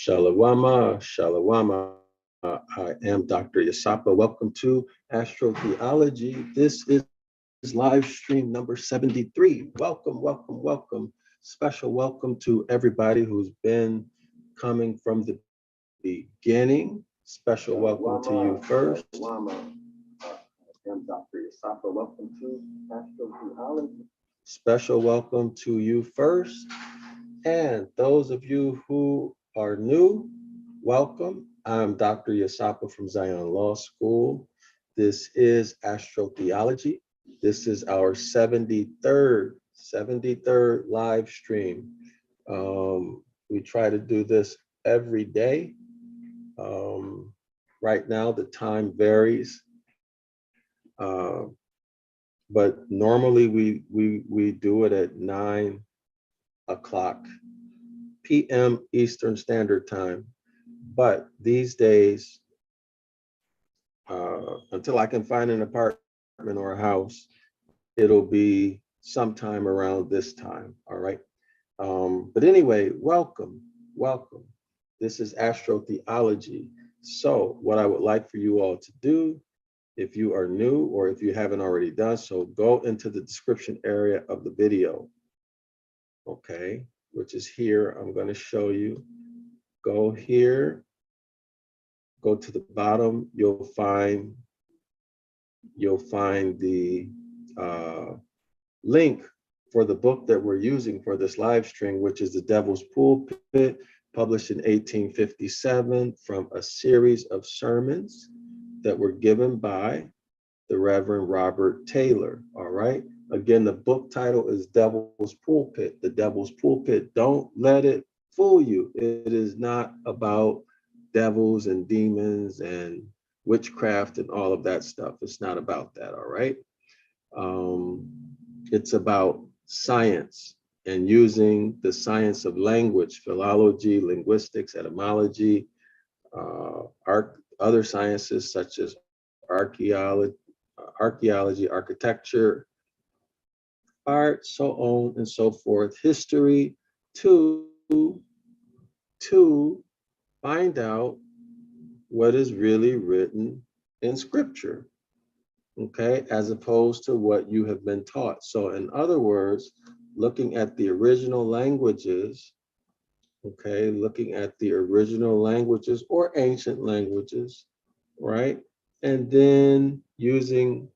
Shalawama, Shalawama. I am Dr. Dryasapa. Welcome to Astrotheology. This is live stream number 73. Welcome, welcome, welcome. Special welcome to everybody who's been coming from the beginning. Special welcome to you first. I am Dr. Dryasapa. Welcome to Astrotheology. Special welcome to you first. And those of you who are new, welcome. I'm Dr. Dryasapa from Zion Law School. This is Astrotheology. This is our 73rd live stream. We try to do this every day. Right now, the time varies. But normally we do it at 9 o'clock p.m. Eastern Standard Time. But these days, until I can find an apartment or a house, it'll be sometime around this time, all right? But anyway, welcome. This is Astrotheology. So what I would like for you all to do, if you are new or if you haven't already done so, go into the description area of the video, okay, which is here. I'm going to show you. Go here, go to the bottom, you'll find the link for the book that we're using for this live stream, which is The Devil's Pulpit, published in 1857 from a series of sermons that were given by the Reverend Robert Taylor, all right? Again, the book title is Devil's Pulpit, The Devil's Pulpit. Don't let it fool you. It is not about devils and demons and witchcraft and all of that stuff. It's not about that, all right? It's about science and using the science of language, philology, linguistics, etymology, other sciences such as archaeology, architecture, art, so on and so forth, history, to find out what is really written in scripture, okay, as opposed to what you have been taught. So in other words, looking at the original languages, okay, looking at the original languages or ancient languages, right? And then using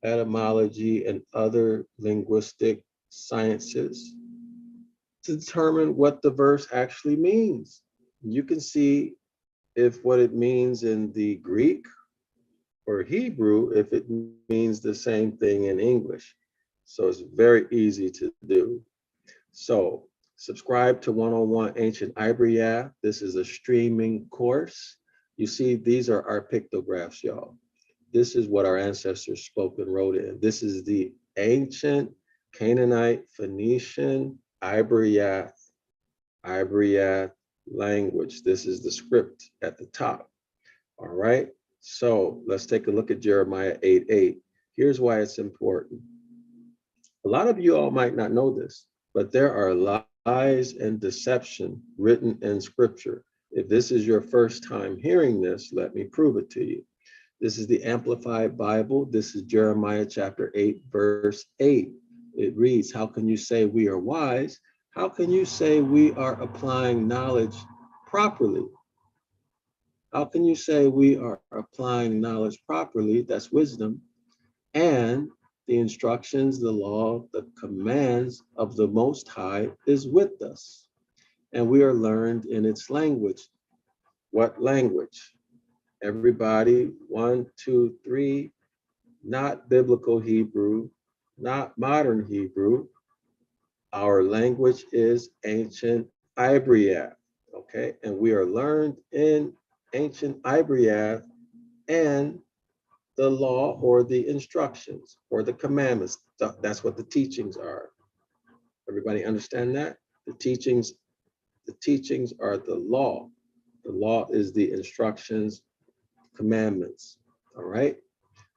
etymology and other linguistic sciences to determine what the verse actually means. You can see if what it means in the Greek or Hebrew, if it means the same thing in English. So it's very easy to do. So subscribe to 101 Ancient Ibaryath. This is a streaming course. You see, these are our pictographs, y'all. This is what our ancestors spoke and wrote in. This is the ancient Canaanite, Phoenician, Ibaryath language. This is the script at the top, all right? So let's take a look at Jeremiah 8:8. Here's why it's important. A lot of you all might not know this, but there are lies and deception written in scripture. If this is your first time hearing this, let me prove it to you. This is the Amplified Bible. This is Jeremiah chapter 8, verse 8. It reads, how can you say we are wise? How can you say we are applying knowledge properly? How can you say we are applying knowledge properly? That's wisdom. And the instructions, the law, the commands of the Most High is with us. And we are learned in its language. What language? Everybody, 1, 2, 3, not biblical Hebrew, not modern Hebrew. Our language is Ancient Ibaryath, okay? And we are learned in Ancient Ibaryath and the law or the instructions or the commandments. That's what the teachings are. Everybody understand that? The teachings are the law. The law is the instructions, commandments, all right?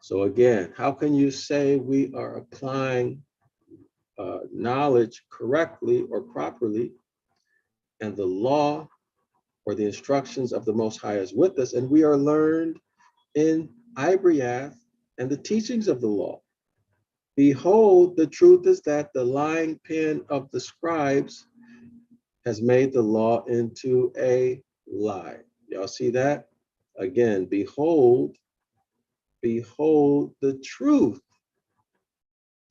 So again, how can you say we are applying knowledge correctly or properly, and the law or the instructions of the Most High is with us, and we are learned in Ibaryath and the teachings of the law. Behold, the truth is that the lying pen of the scribes has made the law into a lie. Y'all see that? Again, behold the truth.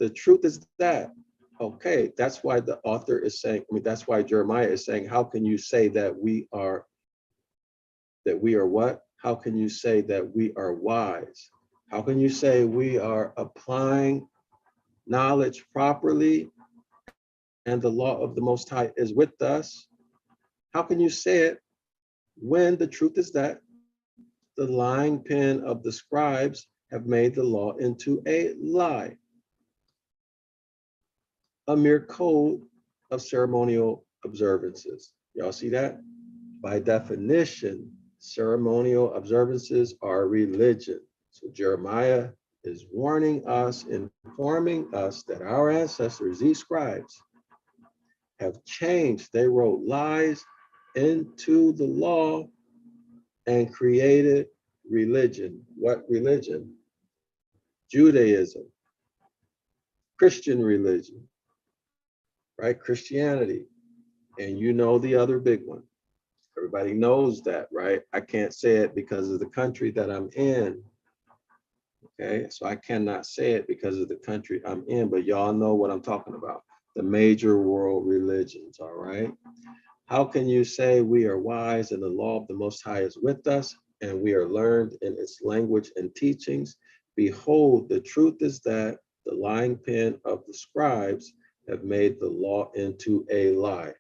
The truth is that. Okay, that's why the author is saying, that's why Jeremiah is saying, how can you say that we are what? How can you say that we are wise? How can you say we are applying knowledge properly and the law of the Most High is with us? How can you say it when the truth is that the lying pen of the scribes have made the law into a lie? A mere code of ceremonial observances. Y'all see that? By definition, ceremonial observances are religion. So Jeremiah is warning us, informing us that our ancestors, these scribes, have changed. They wrote lies into the law and created religion. What religion? Judaism, Christian religion, right? Christianity. And you know the other big one. Everybody knows that, right? I can't say it because of the country that I'm in. Okay, so I cannot say it because of the country I'm in, but y'all know what I'm talking about. The major world religions, all right? How can you say we are wise and the law of the Most High is with us and we are learned in its language and teachings? Behold, the truth is that the lying pen of the scribes have made the law into a lie.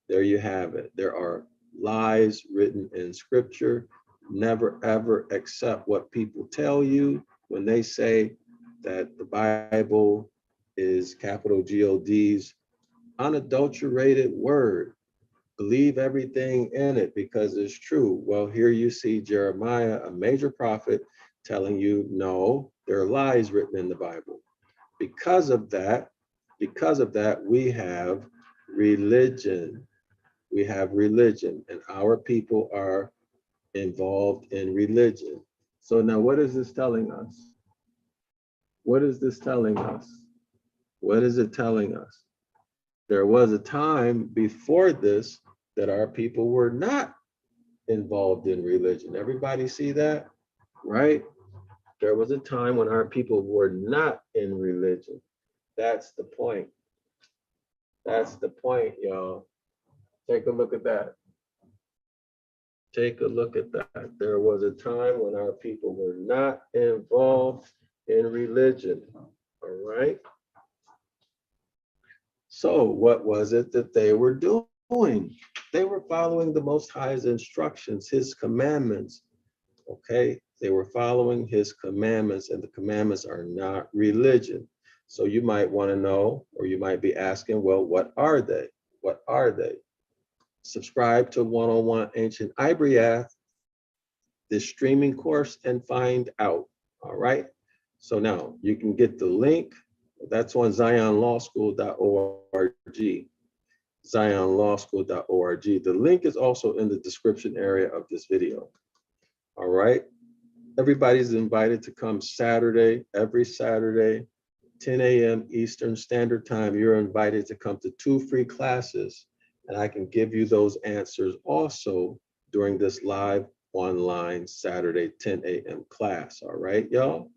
There you have it. There are lies written in scripture. Never ever accept what people tell you when they say that the Bible is capital God's unadulterated word. Believe everything in it because it's true. Well, here you see Jeremiah, a major prophet, telling you, no, there are lies written in the Bible. Because of that, we have religion. We have religion, and our people are involved in religion. So now what is this telling us? What is this telling us? What is it telling us? There was a time before this that our people were not involved in religion. Everybody see that, right? There was a time when our people were not in religion. That's the point. That's the point, y'all. Take a look at that. Take a look at that. There was a time when our people were not involved in religion, all right? So what was it that they were doing? They were following the Most High's instructions, his commandments, okay? They were following his commandments, and the commandments are not religion. So you might want to know, or you might be asking, well, what are they? What are they? Subscribe to 101 Ancient Ibaryath, this streaming course, and find out, all right? So now you can get the link. That's on zionlawschool.org, zionlawschool.org. The link is also in the description area of this video, all right? Everybody's invited to come Saturday, every Saturday, 10 a.m. Eastern Standard Time. You're invited to come to 2 free classes, and I can give you those answers also during this live online Saturday 10 a.m. class. All right, y'all?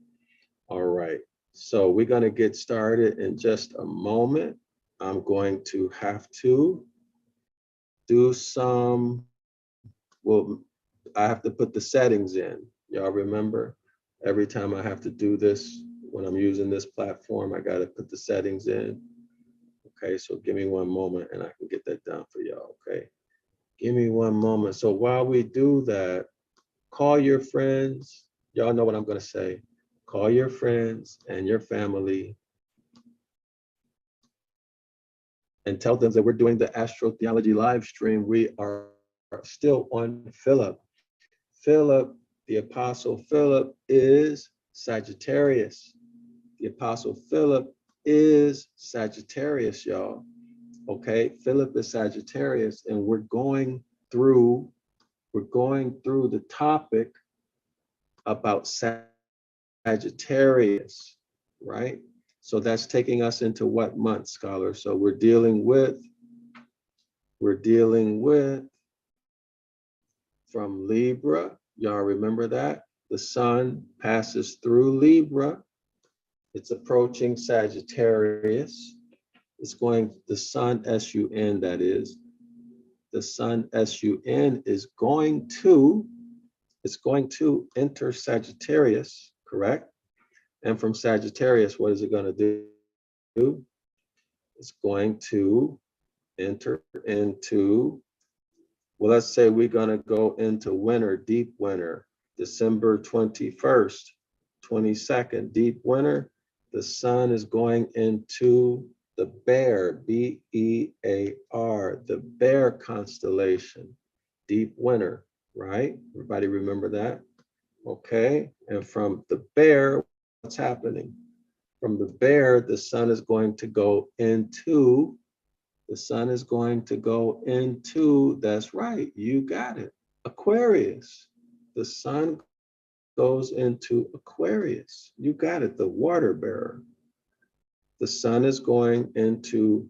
All right. So we're going to get started in just a moment. I'm going to have to do some, well, I have to put the settings in. Y'all remember? Every time I have to do this, when I'm using this platform, I got to put the settings in. Okay, so give me one moment and I can get that done for y'all, okay? Give me one moment. So while we do that, call your friends. Y'all know what I'm going to say. Call your friends and your family and tell them that we're doing the Astrotheology live stream. We are still on Philip. Philip, the Apostle Philip, is Sagittarius. The Apostle Philip is Sagittarius, y'all. Okay, Philip is Sagittarius, and we're going through we're going through the topic about Sagittarius, right? So that's taking us into what month, scholar? So we're dealing with from Libra. Y'all remember that? The sun passes through Libra. It's approaching Sagittarius. It's going, the sun, S-U-N, that is. The sun, S-U-N, is going to enter Sagittarius, correct? And from Sagittarius, what is it going to do? It's going to enter into, well, let's say we're going to go into winter, deep winter, December 21st, 22nd, deep winter. The sun is going into the Bear, B-E-A-R, the Bear constellation, deep winter, right? Everybody remember that? Okay, and from the Bear, what's happening? From the Bear, the sun is going to go into, that's right, you got it, Aquarius. The sun goes into Aquarius. You got it, the water bearer. The sun is going into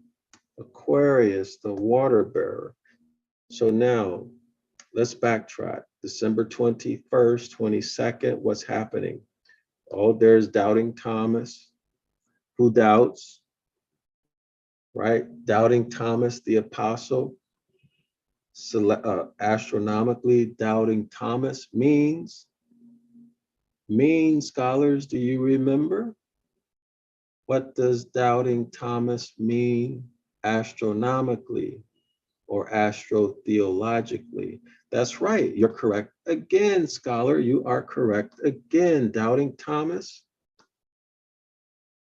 Aquarius, the water bearer. So now let's backtrack. December 21st, 22nd, what's happening? Oh, there's doubting Thomas. Who doubts? Right? Doubting Thomas, the apostle. Astronomically, doubting Thomas means, scholars, do you remember? What does doubting Thomas mean astronomically or astrotheologically? That's right, you're correct again, scholar, you are correct again. Doubting Thomas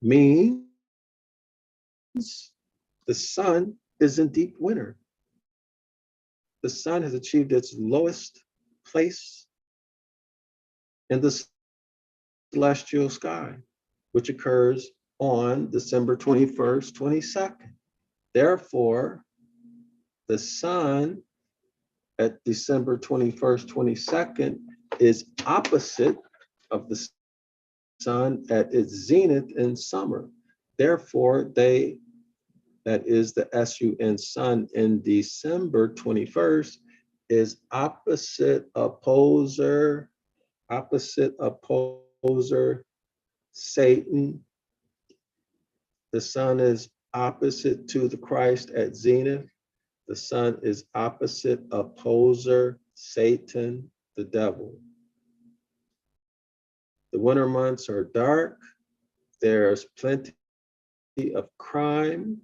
means the sun is in deep winter. The sun has achieved its lowest place in the celestial sky, which occurs on December 21st, 22nd. Therefore, the sun at December 21st, 22nd is opposite of the sun at its zenith in summer. Therefore, that is the S-U-N, sun in December 21st is opposite opposer Satan. The sun is opposite to the Christ at zenith. The sun is opposite opposer Satan, the devil. The winter months are dark. There's plenty of crime.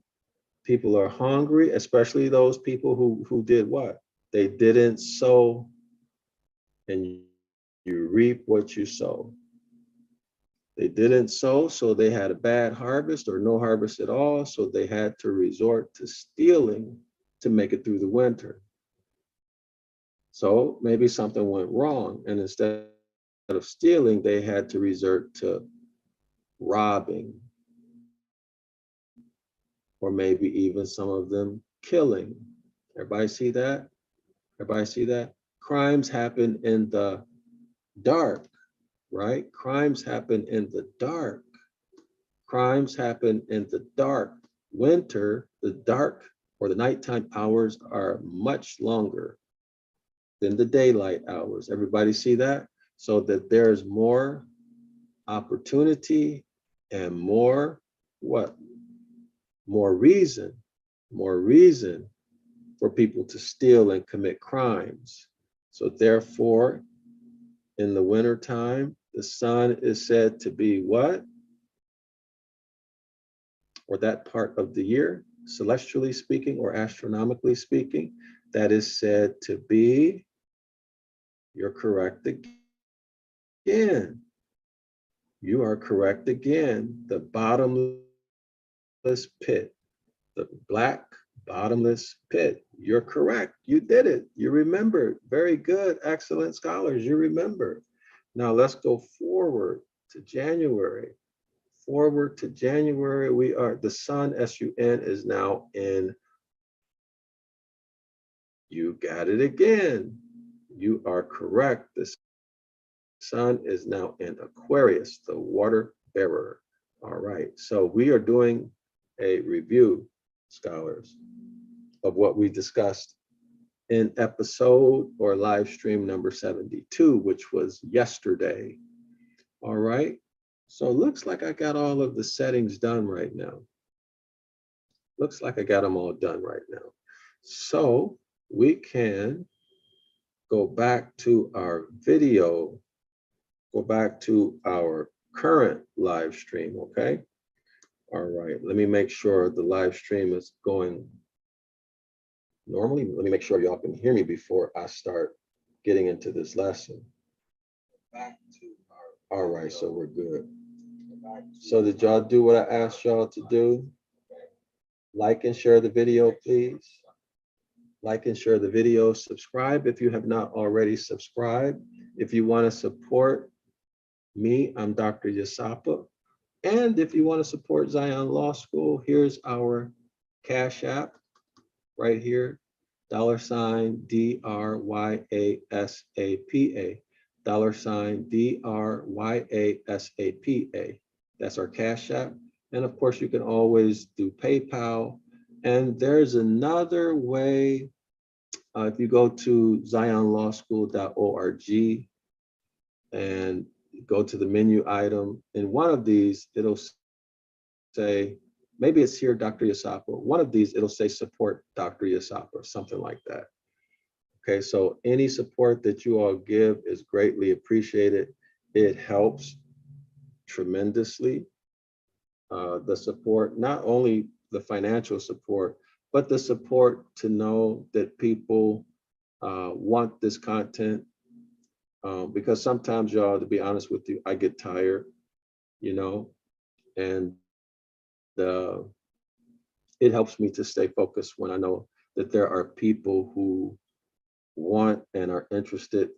People are hungry, especially those people who did what? They didn't sow, and you reap what you sow. They didn't sow, so they had a bad harvest or no harvest at all, so they had to resort to stealing to make it through the winter. So maybe something went wrong, and instead of stealing, they had to resort to robbing, or maybe even some of them killing. Everybody see that? Everybody see that? Crimes happen in the dark, right? Crimes happen in the dark. Crimes happen in the dark. Winter, the dark or the nighttime hours are much longer than the daylight hours. Everybody see that? So that there's more opportunity and more what? More reason for people to steal and commit crimes. So therefore, in the wintertime, the sun is said to be what? Or that part of the year, celestially speaking or astronomically speaking, that is said to be, you're correct again. You are correct again. The bottomless pit, the black bottomless pit. You're correct. You did it. You remembered. Very good. Excellent scholars. You remember. Now let's go forward to January. Forward to January. We are, the sun, S-U-N, is now in, you got it again. You are correct. The sun is now in Aquarius, the water bearer. All right, so we are doing a review, scholars, of what we discussed in episode or live stream number 72, which was yesterday. All right, so looks like I got all of the settings done right now. Looks like I got them all done right now. So we can go back to our video, go back to our current live stream, okay? All right, let me make sure the live stream is going normally. Let me make sure y'all can hear me before I start getting into this lesson. All right, so we're good. So did y'all do what I asked y'all to do? Like and share the video, please. Like and share the video. Subscribe if you have not already subscribed. If you want to support me, I'm Dr. Dryasapa. And if you want to support Zion Law School, here's our Cash App right here, $DRYASAPA, $DRYASAPA. That's our Cash App. And of course, you can always do PayPal. And there's another way. If you go to zionlawschool.org and go to the menu item, in one of these, it'll say, maybe it's here, Dr. Dryasapa. One of these, it'll say support Dr. Dryasapa or something like that. Okay, so any support that you all give is greatly appreciated. It helps tremendously. The support, not only the financial support, but the support to know that people want this content. Because sometimes, y'all, to be honest with you, I get tired, you know, and it helps me to stay focused when I know that there are people who want and are interested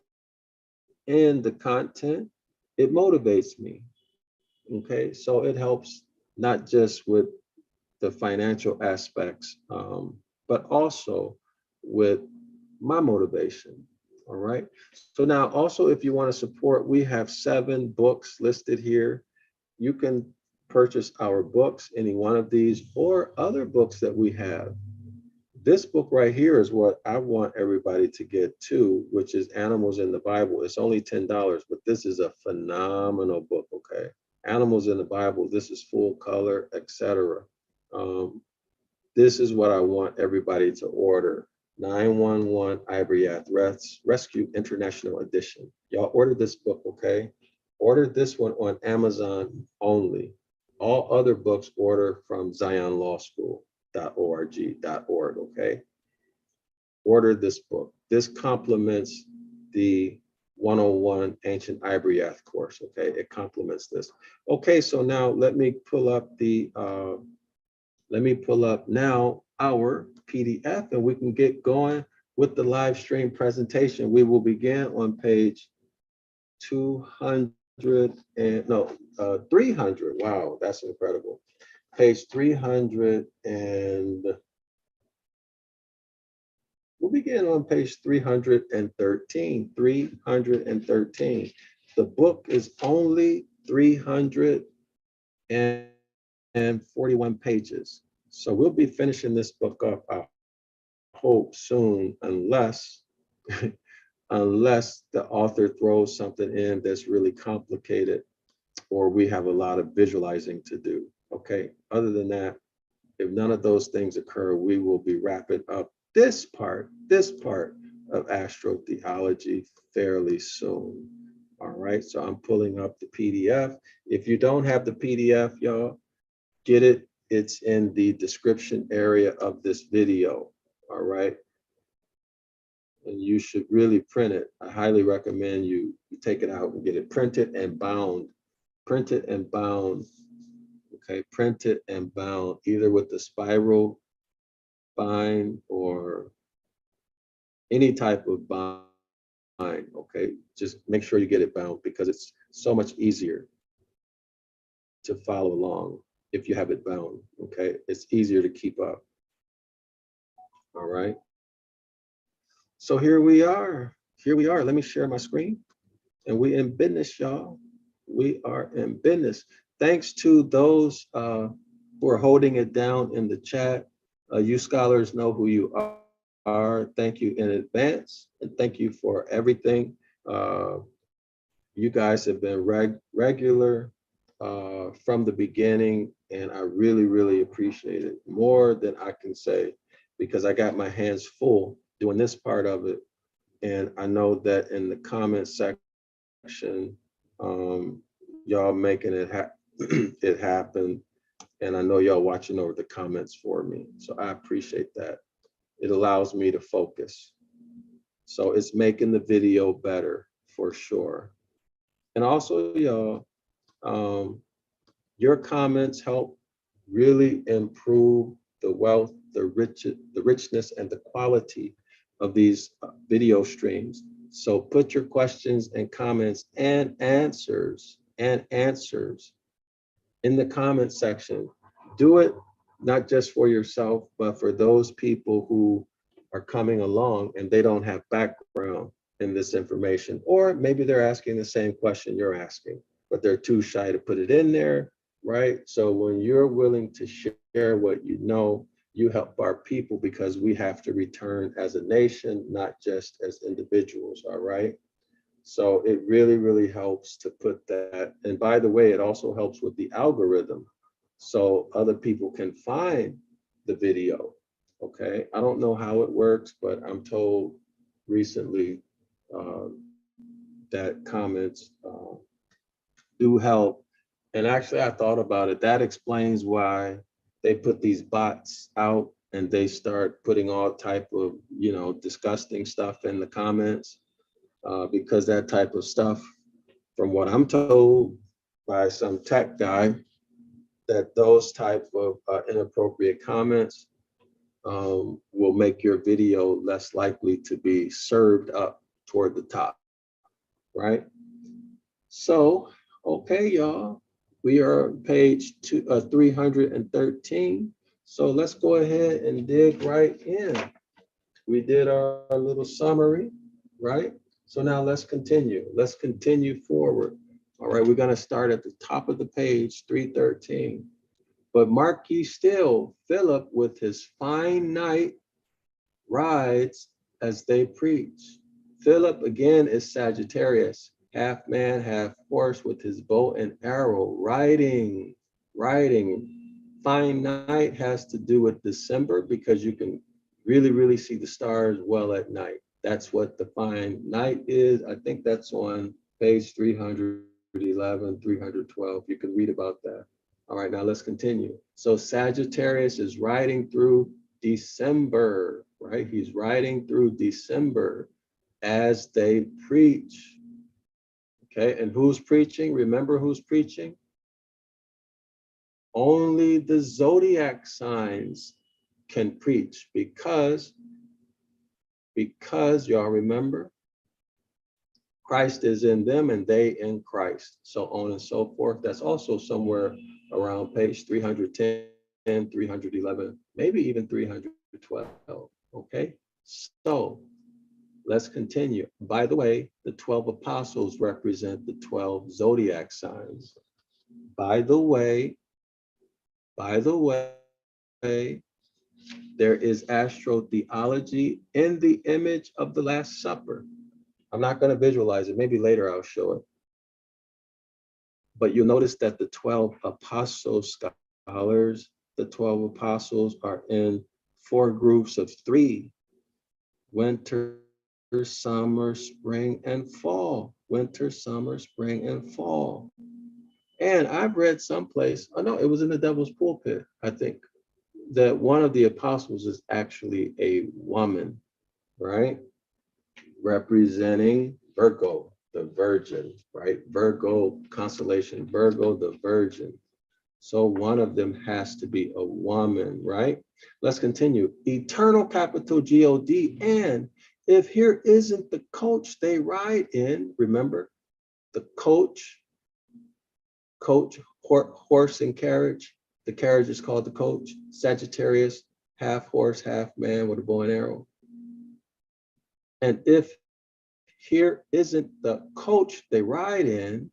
in the content. It motivates me. Okay, so it helps not just with the financial aspects, but also with my motivation. All right. So now also, if you want to support, we have 7 books listed here. You can purchase our books, any one of these, or other books that we have. This book right here is what I want everybody to get too, which is Animals in the Bible. It's only $10, but this is a phenomenal book, okay? Animals in the Bible, this is full color, etc. This is what I want everybody to order. 911 Ibaryath Rescue International Edition. Y'all order this book, okay? Order this one on Amazon only. All other books order from zionlawschool.org, okay? Order this book. This complements the 101 Ancient Ibaryath course, okay? It complements this. Okay, so now let me pull up now our PDF and we can get going with the live stream presentation. We will begin on page 300. Wow, that's incredible. Page 300 and we'll begin on page 313. 313. The book is only 341 pages. So we'll be finishing this book up, I hope, soon, unless the author throws something in that's really complicated or we have a lot of visualizing to do. Okay. Other than that, if none of those things occur, we will be wrapping up this part of astrotheology fairly soon. All right. So I'm pulling up the PDF. If you don't have the PDF, y'all, get it. It's in the description area of this video. All right. And you should really print it. I highly recommend you take it out and get it printed and bound. Printed and bound. Okay, printed and bound, either with the spiral bind or any type of bind. Okay, just make sure you get it bound because it's so much easier to follow along if you have it bound. Okay, it's easier to keep up. All right. So here we are. here we are. Let me share my screen. And we in business, y'all. We are in business. Thanks to those who are holding it down in the chat. You scholars know who you are. Thank you in advance. And thank you for everything. You guys have been regular from the beginning. And I really, really appreciate it more than I can say, because I got my hands full doing this part of it. And I know that in the comment section, y'all making it it happen. And I know y'all watching over the comments for me. So I appreciate that. It allows me to focus. So it's making the video better for sure. And also, y'all, your comments help really improve the wealth, the richness, and the quality of these video streams. So put your questions and comments and answers in the comment section. Do it not just for yourself, but for those people who are coming along and they don't have background in this information, or maybe they're asking the same question you're asking, but they're too shy to put it in there, right? So when you're willing to share what you know, you help our people, because we have to return as a nation, not just as individuals, all right? So it really, really helps to put that. And by the way, it also helps with the algorithm, so other people can find the video, okay? I don't know how it works, but I'm told recently that comments do help. And actually, I thought about it. That explains why they put these bots out and they start putting all type of, disgusting stuff in the comments, because that type of stuff, from what I'm told by some tech guy, that those type of inappropriate comments will make your video less likely to be served up toward the top, right? So, okay, y'all. We are on page 313. So let's go ahead and dig right in. We did our little summary, right? So now let's continue. Let's continue forward. All right, we're going to start at the top of the page, 313. But mark ye still, Philip with his fine knight rides as they preach. Philip again is Sagittarius, half man, half horse, with his bow and arrow, riding. Fine night has to do with December, because you can really, really see the stars well at night. That's what the fine night is. I think that's on page 311, 312. You can read about that. All right, now let's continue. So Sagittarius is riding through December, right? He's riding through December as they preach. Okay, and who's preaching? Remember who's preaching? Only the zodiac signs can preach, because y'all remember, Christ is in them and they in Christ, so on and so forth. That's also somewhere around page 310, 311, maybe even 312, okay? So let's continue. By the way, the 12 apostles represent the 12 zodiac signs. By the way, there is astrotheology in the image of the Last Supper. I'm not going to visualize it. Maybe later I'll show it. But you'll notice that the 12 apostle scholars, the 12 apostles are in 4 groups of 3: winter, summer, spring, and fall. Winter, summer, spring, and fall. And I've read someplace, oh no, it was in the Devil's Pulpit, I think, that one of the apostles is actually a woman, right? Representing Virgo, the virgin, right? Virgo, constellation Virgo, the virgin. So one of them has to be a woman, right? Let's continue. Eternal, capital G-O-D. And if here isn't the coach they ride in, remember the coach, horse and carriage. The carriage is called the coach. Sagittarius, half horse, half man with a bow and arrow. And if here isn't the coach they ride in,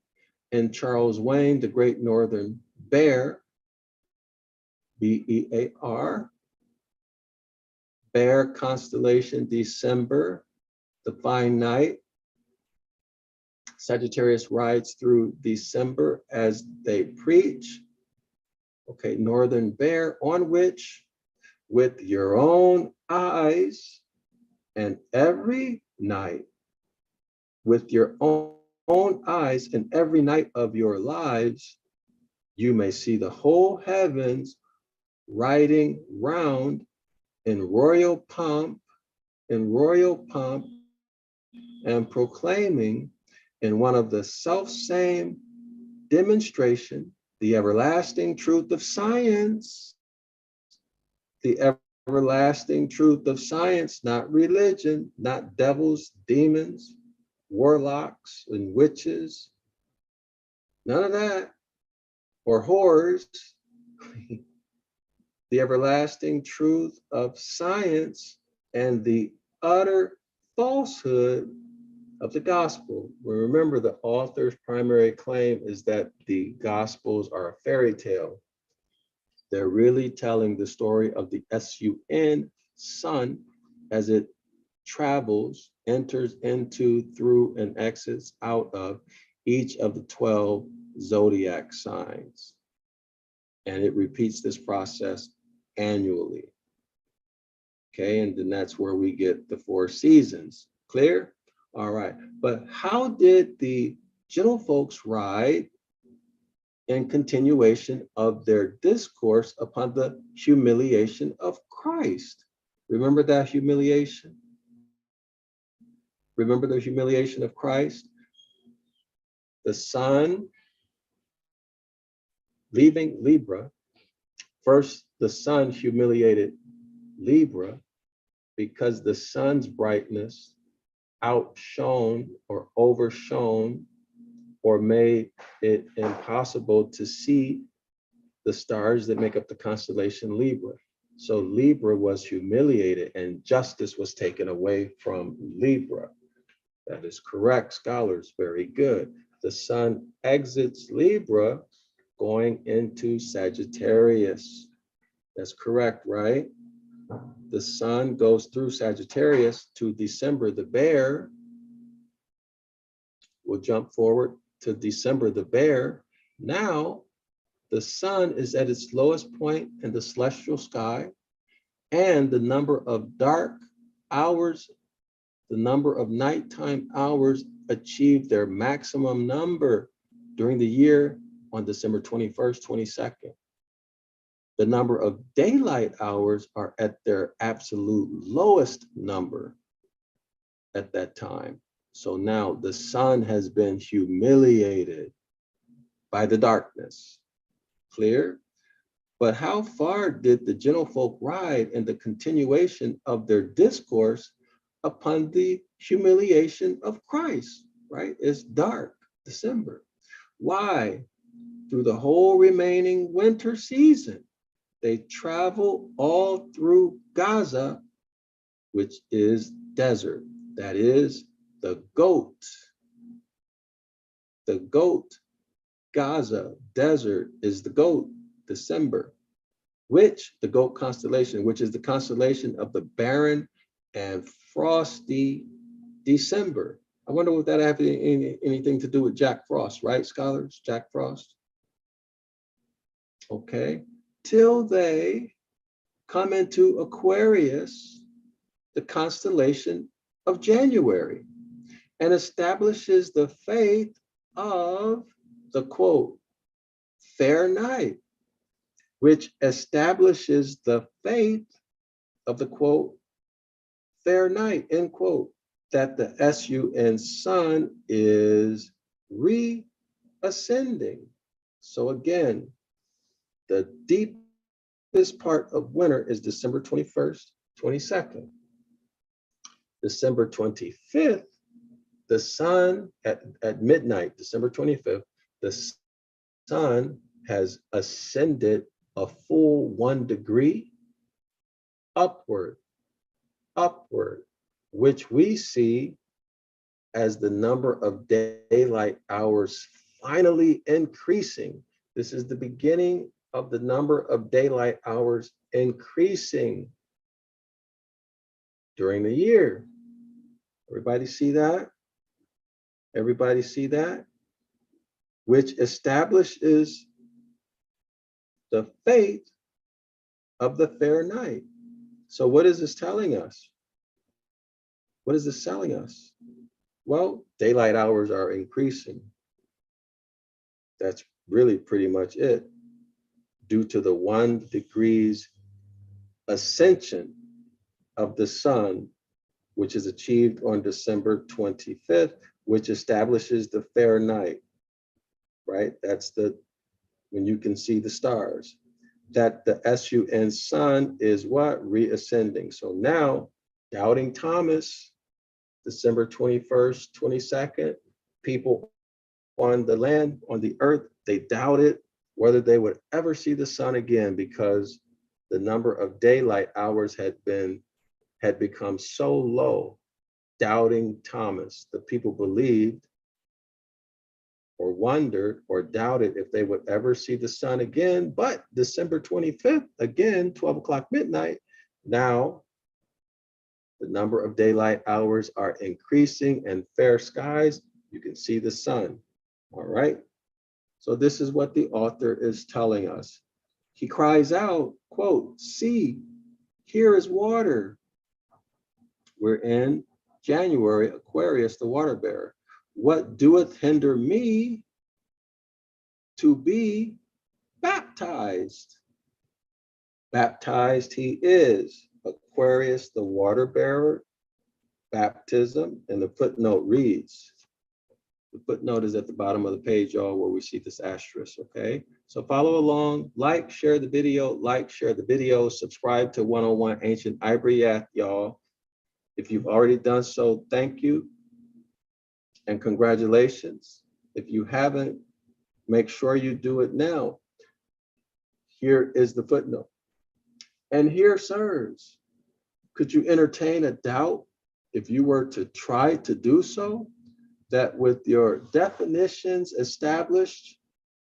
and Charles Wayne, the Great Northern Bear, B-E-A-R, Bear constellation, December, the fine night. Sagittarius rides through December as they preach. Okay, Northern Bear, on which, with your own eyes, and every night, with your own eyes and every night of your lives, you may see the whole heavens riding round in royal pomp, and proclaiming in one of the self-same demonstration, the everlasting truth of science, the everlasting truth of science, not religion, not devils, demons, warlocks, and witches, none of that, or whores. The everlasting truth of science and the utter falsehood of the gospel. Remember, the author's primary claim is that the gospels are a fairy tale. They're really telling the story of the sun, sun, as it travels, enters into, through, and exits out of each of the 12 zodiac signs. And it repeats this process annually. Okay, and then that's where we get the 4 seasons. Clear? All right, but how did the gentlefolks ride in continuation of their discourse upon the humiliation of Christ? Remember that humiliation? Remember the humiliation of Christ? The sun leaving Libra. First, the sun humiliated Libra because the sun's brightness outshone or overshone or made it impossible to see the stars that make up the constellation Libra. So Libra was humiliated and justice was taken away from Libra. That is correct, scholars, very good. The sun exits Libra going into Sagittarius. That's correct, right? The sun goes through Sagittarius to December the Bear. We'll jump forward to December the Bear. Now, the sun is at its lowest point in the celestial sky, and the number of dark hours, the number of nighttime hours achieve their maximum number during the year on December 21st, 22nd. The number of daylight hours are at their absolute lowest number at that time. So now the sun has been humiliated by the darkness. Clear? But how far did the gentlefolk ride in the continuation of their discourse upon the humiliation of Christ, right? It's dark, December. Why? Through the whole remaining winter season, they travel all through Gaza, which is desert. That is the goat. The goat, Gaza, desert is the goat, December, which the goat constellation, which is the constellation of the barren and frosty December. I wonder if that has anything to do with Jack Frost, right, scholars? Jack Frost. Okay. Till they come into Aquarius, the constellation of January, and establishes the faith of the quote, fair night, which establishes the faith of the quote, fair night, end quote, that the sun is reascending. So again, the deepest part of winter is December 21st, 22nd. December 25th, the sun at midnight, December 25th, the sun has ascended a full 1 degree upward, which we see as the number of daylight hours finally increasing. This is the beginning of the number of daylight hours increasing during the year. Everybody see that? Everybody see that? Which establishes the fate of the fair night. So what is this telling us? What is this telling us? Well, daylight hours are increasing. That's really pretty much it. Due to the 1 degrees ascension of the sun, which is achieved on December 25th, which establishes the fair night, right? That's when you can see the stars. That the SUN sun is what? Reascending. So now, doubting Thomas, December 21st, 22nd, people on the land, on the earth, they doubted whether they would ever see the sun again because the number of daylight hours had become so low. Doubting Thomas. The people believed or wondered or doubted if they would ever see the sun again. But December 25th, again, 12 o'clock midnight, now the number of daylight hours are increasing and fair skies, you can see the sun. All right. So this is what the author is telling us. He cries out, quote, "See, here is water." We're in January, Aquarius, the water bearer. "What doeth hinder me to be baptized?" Baptized he is. Aquarius, the water bearer, baptism, and the footnote reads. The footnote is at the bottom of the page, y'all, where we see this asterisk, okay? So follow along, like, share the video, subscribe to 101 Ancient Ibaryath, y'all. If you've already done so, thank you and congratulations. If you haven't, make sure you do it now. Here is the footnote. "And here, sirs, could you entertain a doubt if you were to try to do so, that with your definitions established,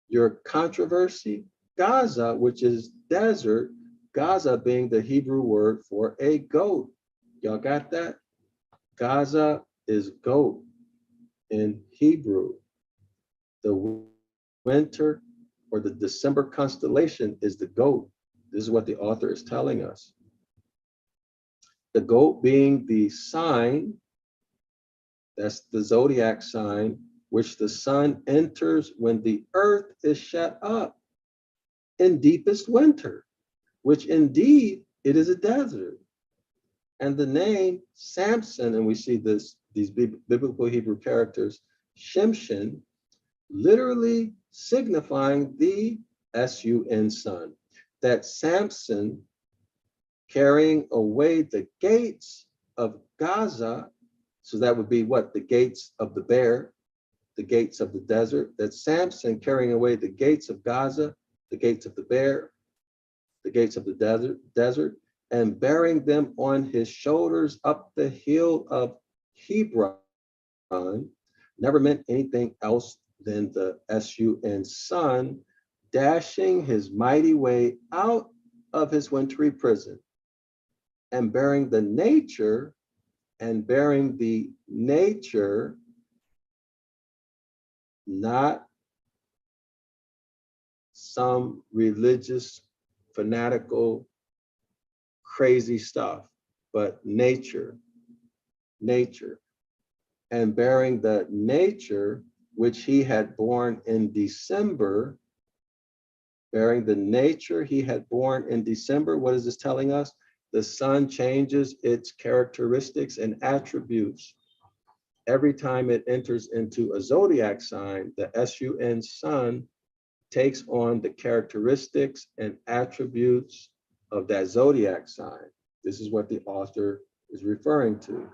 your controversy, Gaza, which is desert, Gaza being the Hebrew word for a goat." Y'all got that? Gaza is goat in Hebrew. The winter or the December constellation is the goat. This is what the author is telling us. The goat being the sign, that's the zodiac sign, which the sun enters when the earth is shut up in deepest winter, which indeed it is a desert. And the name Samson, and we see these biblical Hebrew characters, Shimshin, literally signifying the SUN sun. That Samson carrying away the gates of Gaza, so that would be what? The gates of the bear, the gates of the desert. That Samson carrying away the gates of Gaza, the gates of the bear, the gates of the desert, and bearing them on his shoulders up the hill of Hebron, never meant anything else than the SUN sun, dashing his mighty way out of his wintry prison, and bearing the nature, not some religious, fanatical, crazy stuff, but nature, and bearing the nature which he had born in December, bearing the nature he had born in December. What is this telling us? The sun changes its characteristics and attributes every time it enters into a zodiac sign. The SUN sun takes on the characteristics and attributes of that zodiac sign. This is what the author is referring to.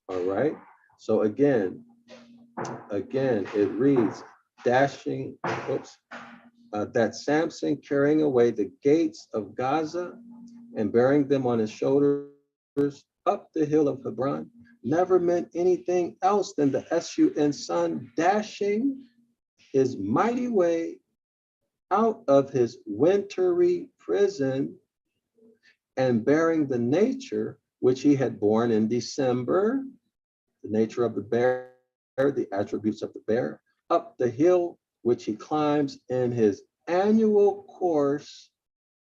All right. So again, it reads, dashing, that Samson carrying away the gates of Gaza and bearing them on his shoulders up the hill of Hebron, never meant anything else than the sun, sun dashing his mighty way out of his wintry prison and bearing the nature which he had borne in December, the nature of the bear, the attributes of the bear, up the hill which he climbs in his annual course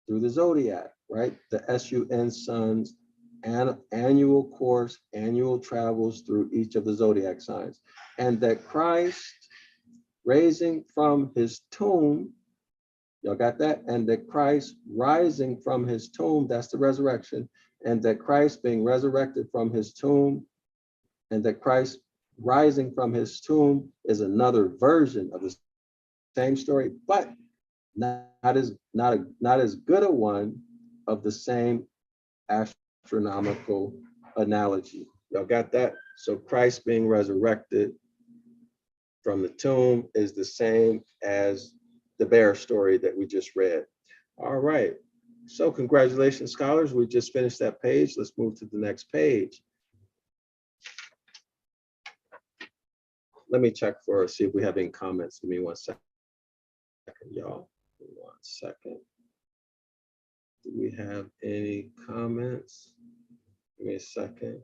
through the zodiac, right? The sun's annual course, annual travels through each of the zodiac signs. And that Christ, raising from his tomb, y'all got that? And that Christ rising from his tomb, that's the resurrection. And that Christ being resurrected from his tomb, and that Christ rising from his tomb is another version of the same story, but not as good a one of the same astronomical analogy. Y'all got that? So Christ being resurrected from the tomb is the same as the bear story that we just read. All right. So congratulations, scholars. We just finished that page. Let's move to the next page. Let me check see if we have any comments. Give me 1 second, y'all. 1 second. Do we have any comments? Give me a second.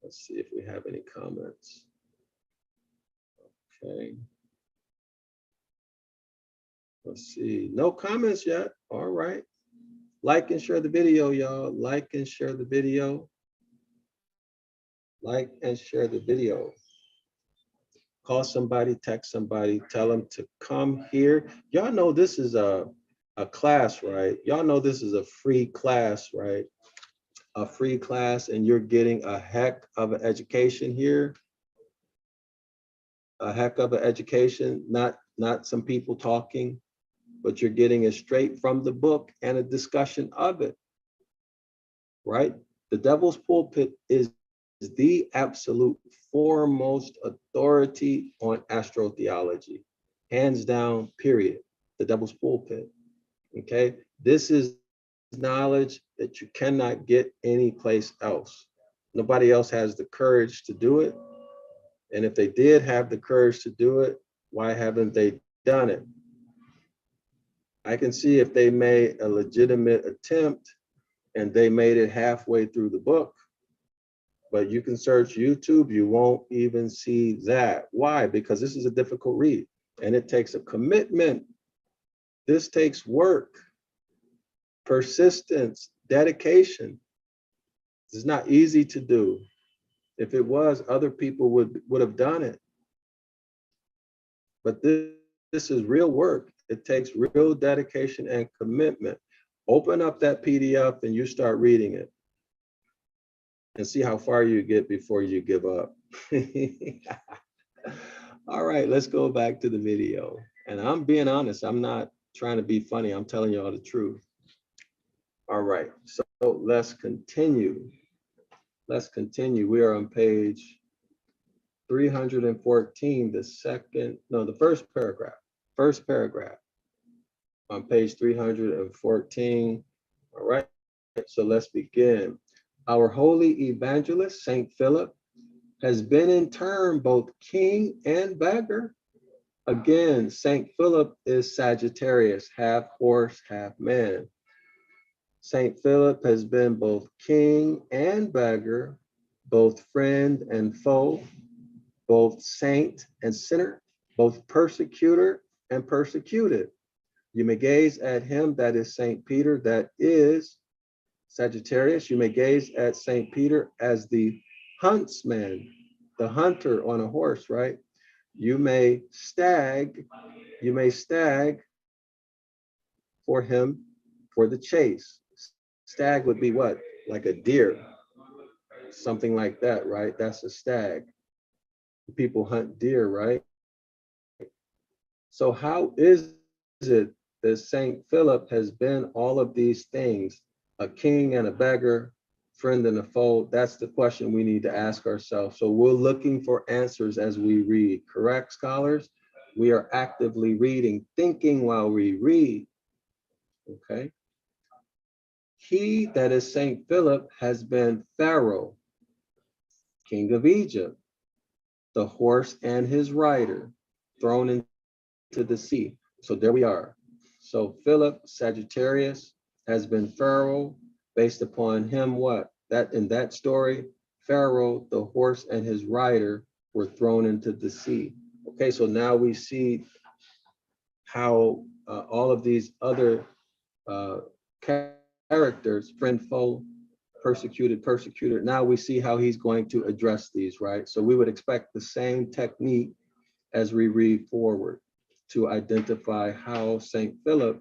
Let's see if we have any comments. Okay. Let's see. No comments yet. All right. Like and share the video, y'all. Like and share the video. Like and share the video. Call somebody, text somebody, tell them to come here. Y'all know this is a class, right? Y'all know this is a free class, right? A free class, and you're getting a heck of an education here. A heck of an education, not some people talking, but you're getting it straight from the book and a discussion of it, right? The Devil's Pulpit is the absolute foremost authority on astrotheology, hands down, period. The Devil's Pulpit, okay? This is knowledge that you cannot get anyplace else. Nobody else has the courage to do it. And if they did have the courage to do it, why haven't they done it? I can see if they made a legitimate attempt and they made it halfway through the book, but you can search YouTube, you won't even see that. Why? Because this is a difficult read and it takes a commitment. This takes work, persistence, dedication. It's not easy to do. If it was, other people would have done it. But this is real work. It takes real dedication and commitment. Open up that PDF and you start reading it and see how far you get before you give up. All right, let's go back to the video. And I'm being honest, I'm not trying to be funny. I'm telling you all the truth. All right, so let's continue. Let's continue. We are on page 314, the first paragraph. First paragraph on page 314. All right, so let's begin. Our holy evangelist, Saint Philip, has been in turn both king and beggar. Again, Saint Philip is Sagittarius, half horse, half man. Saint Philip has been both king and beggar, both friend and foe, both saint and sinner, both persecutor and persecuted. You may gaze at him, that is Saint Peter, that is Sagittarius. You may gaze at Saint Peter as the huntsman, the hunter on a horse, right? You may stag for him for the chase. Stag would be what? Like a deer, something like that, right? That's a stag. People hunt deer, right? So how is it that Saint Philip has been all of these things, a king and a beggar, friend and a foe? That's the question we need to ask ourselves. So we're looking for answers as we read, correct, scholars? We are actively reading, thinking while we read, okay? He, that is Saint Philip, has been Pharaoh. king of Egypt, the horse and his rider thrown into the sea. So there we are. So Philip, Sagittarius, has been Pharaoh. Based upon him, what? That in that story, Pharaoh, the horse and his rider were thrown into the sea. Okay, so now we see how all of these other characters, friend, foe, persecuted, persecutor, now we see how he's going to address these, right? So we would expect the same technique as we read forward to identify how St. Philip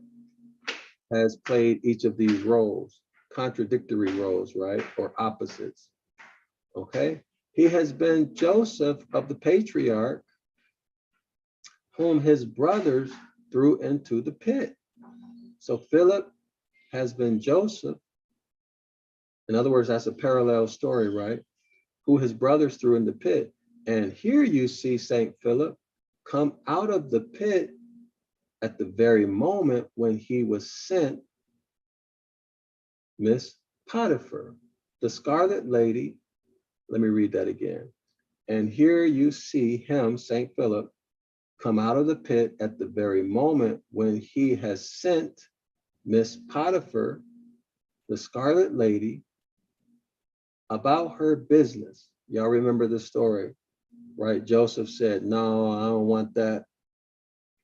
has played each of these roles, contradictory roles, right? Or opposites, okay? He has been Joseph of the patriarch, whom his brothers threw into the pit. So Philip has been Joseph. In other words, that's a parallel story, right? Who his brothers threw in the pit. And here you see St. Philip come out of the pit at the very moment when he was sent Miss Potiphar, the Scarlet Lady. Let me read that again. And here you see him, St. Philip, come out of the pit at the very moment when he has sent Miss Potiphar, the Scarlet Lady, about her business. Y'all remember the story, right? Joseph said, no, I don't want that,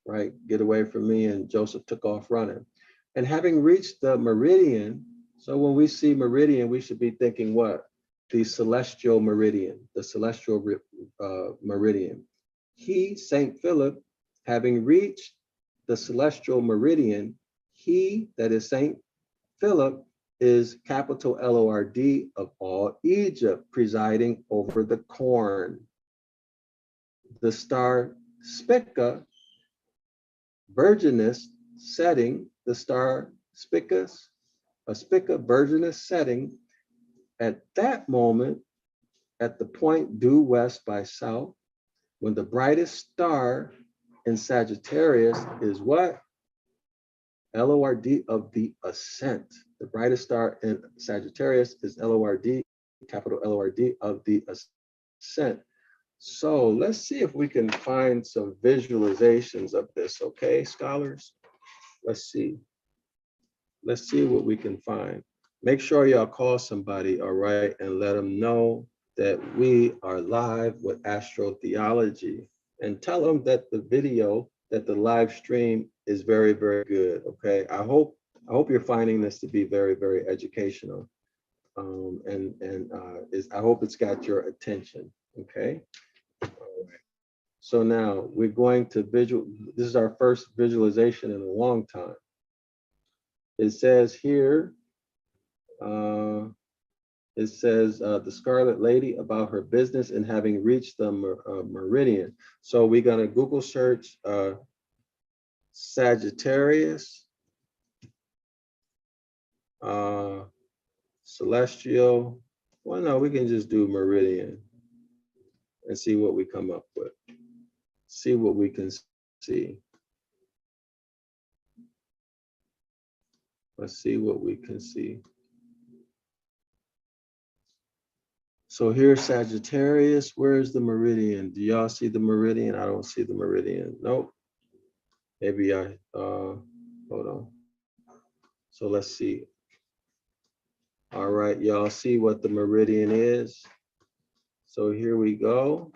right? Get away from me. And Joseph took off running. And having reached the meridian, so when we see meridian, we should be thinking what? The celestial meridian, the celestial meridian. He, St. Philip, having reached the celestial meridian, he, that is St. Philip, is capital Lord of all Egypt, presiding over the corn. The star Spica, Virginus setting, the star Spica, a Spica Virginus setting, at that moment, at the point due west by south, when the brightest star in Sagittarius is what? Lord of the ascent. The brightest star in Sagittarius is Lord, capital Lord of the ascent. So let's see if we can find some visualizations of this, okay, scholars? Let's see. Let's see what we can find. Make sure y'all call somebody, all right, and let them know that we are live with Astrotheology, and tell them that the video, that the live stream is very, very good, okay? I hope you're finding this to be very, very educational. I hope it's got your attention, okay? All right. So now we're going to this is our first visualization in a long time. It says here, the Scarlet Lady about her business and having reached the meridian. So we're gonna Google search Sagittarius, celestial. Well, no, we can just do meridian and see what we come up with. See what we can see. Let's see what we can see. So here's Sagittarius. Where's the meridian? Do y'all see the meridian? I don't see the meridian. Nope. Maybe hold on. So let's see. All right, y'all see what the meridian is. So here we go.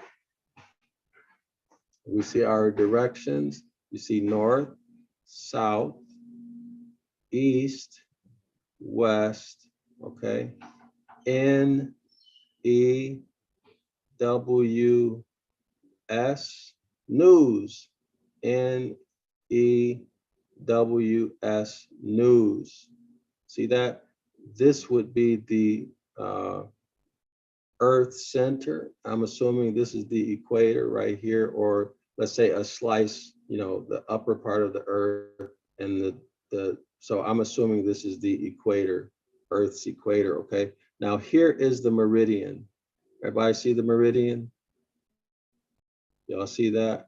We see our directions. You see north, south, east, west, okay? N, E, W, S, news. N, E, W, S, news. See that? This would be the Earth center. I'm assuming this is the equator right here, or let's say a slice, the upper part of the Earth, and so I'm assuming this is the equator, Earth's equator, okay? Now here is the meridian. Everybody see the meridian? Y'all see that?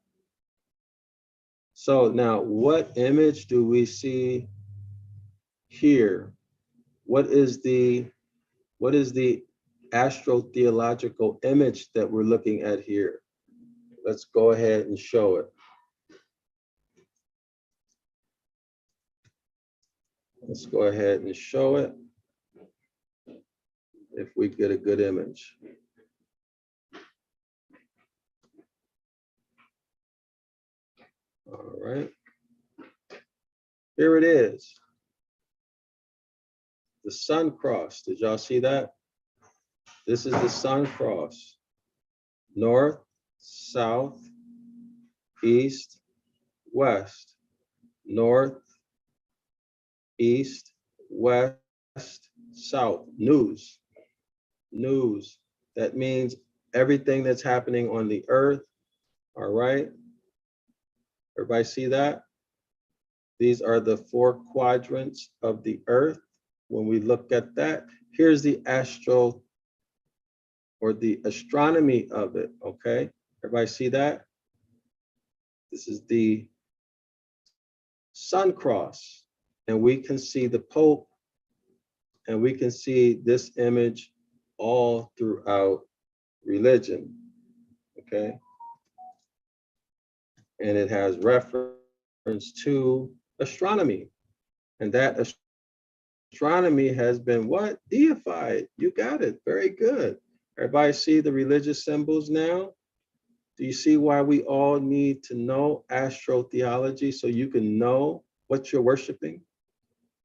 So now what image do we see here? What is the astrotheological image that we're looking at here. Let's go ahead and show it. Let's go ahead and show it if we get a good image. All right. Here it is. The sun cross. Did y'all see that? This is the sun cross. North, south, east, west. North, east, west, south. News. News. That means everything that's happening on the earth. All right. Everybody see that? These are the 4 quadrants of the earth. When we look at that, here's the astro or the astronomy of it, okay? Everybody see that? This is the sun cross, and we can see the Pope, and we can see this image all throughout religion, okay? And it has reference to astronomy, and that astronomy has been what? Deified. You got it. Very good. Everybody see the religious symbols now? Do you see why we all need to know astrotheology so you can know what you're worshiping?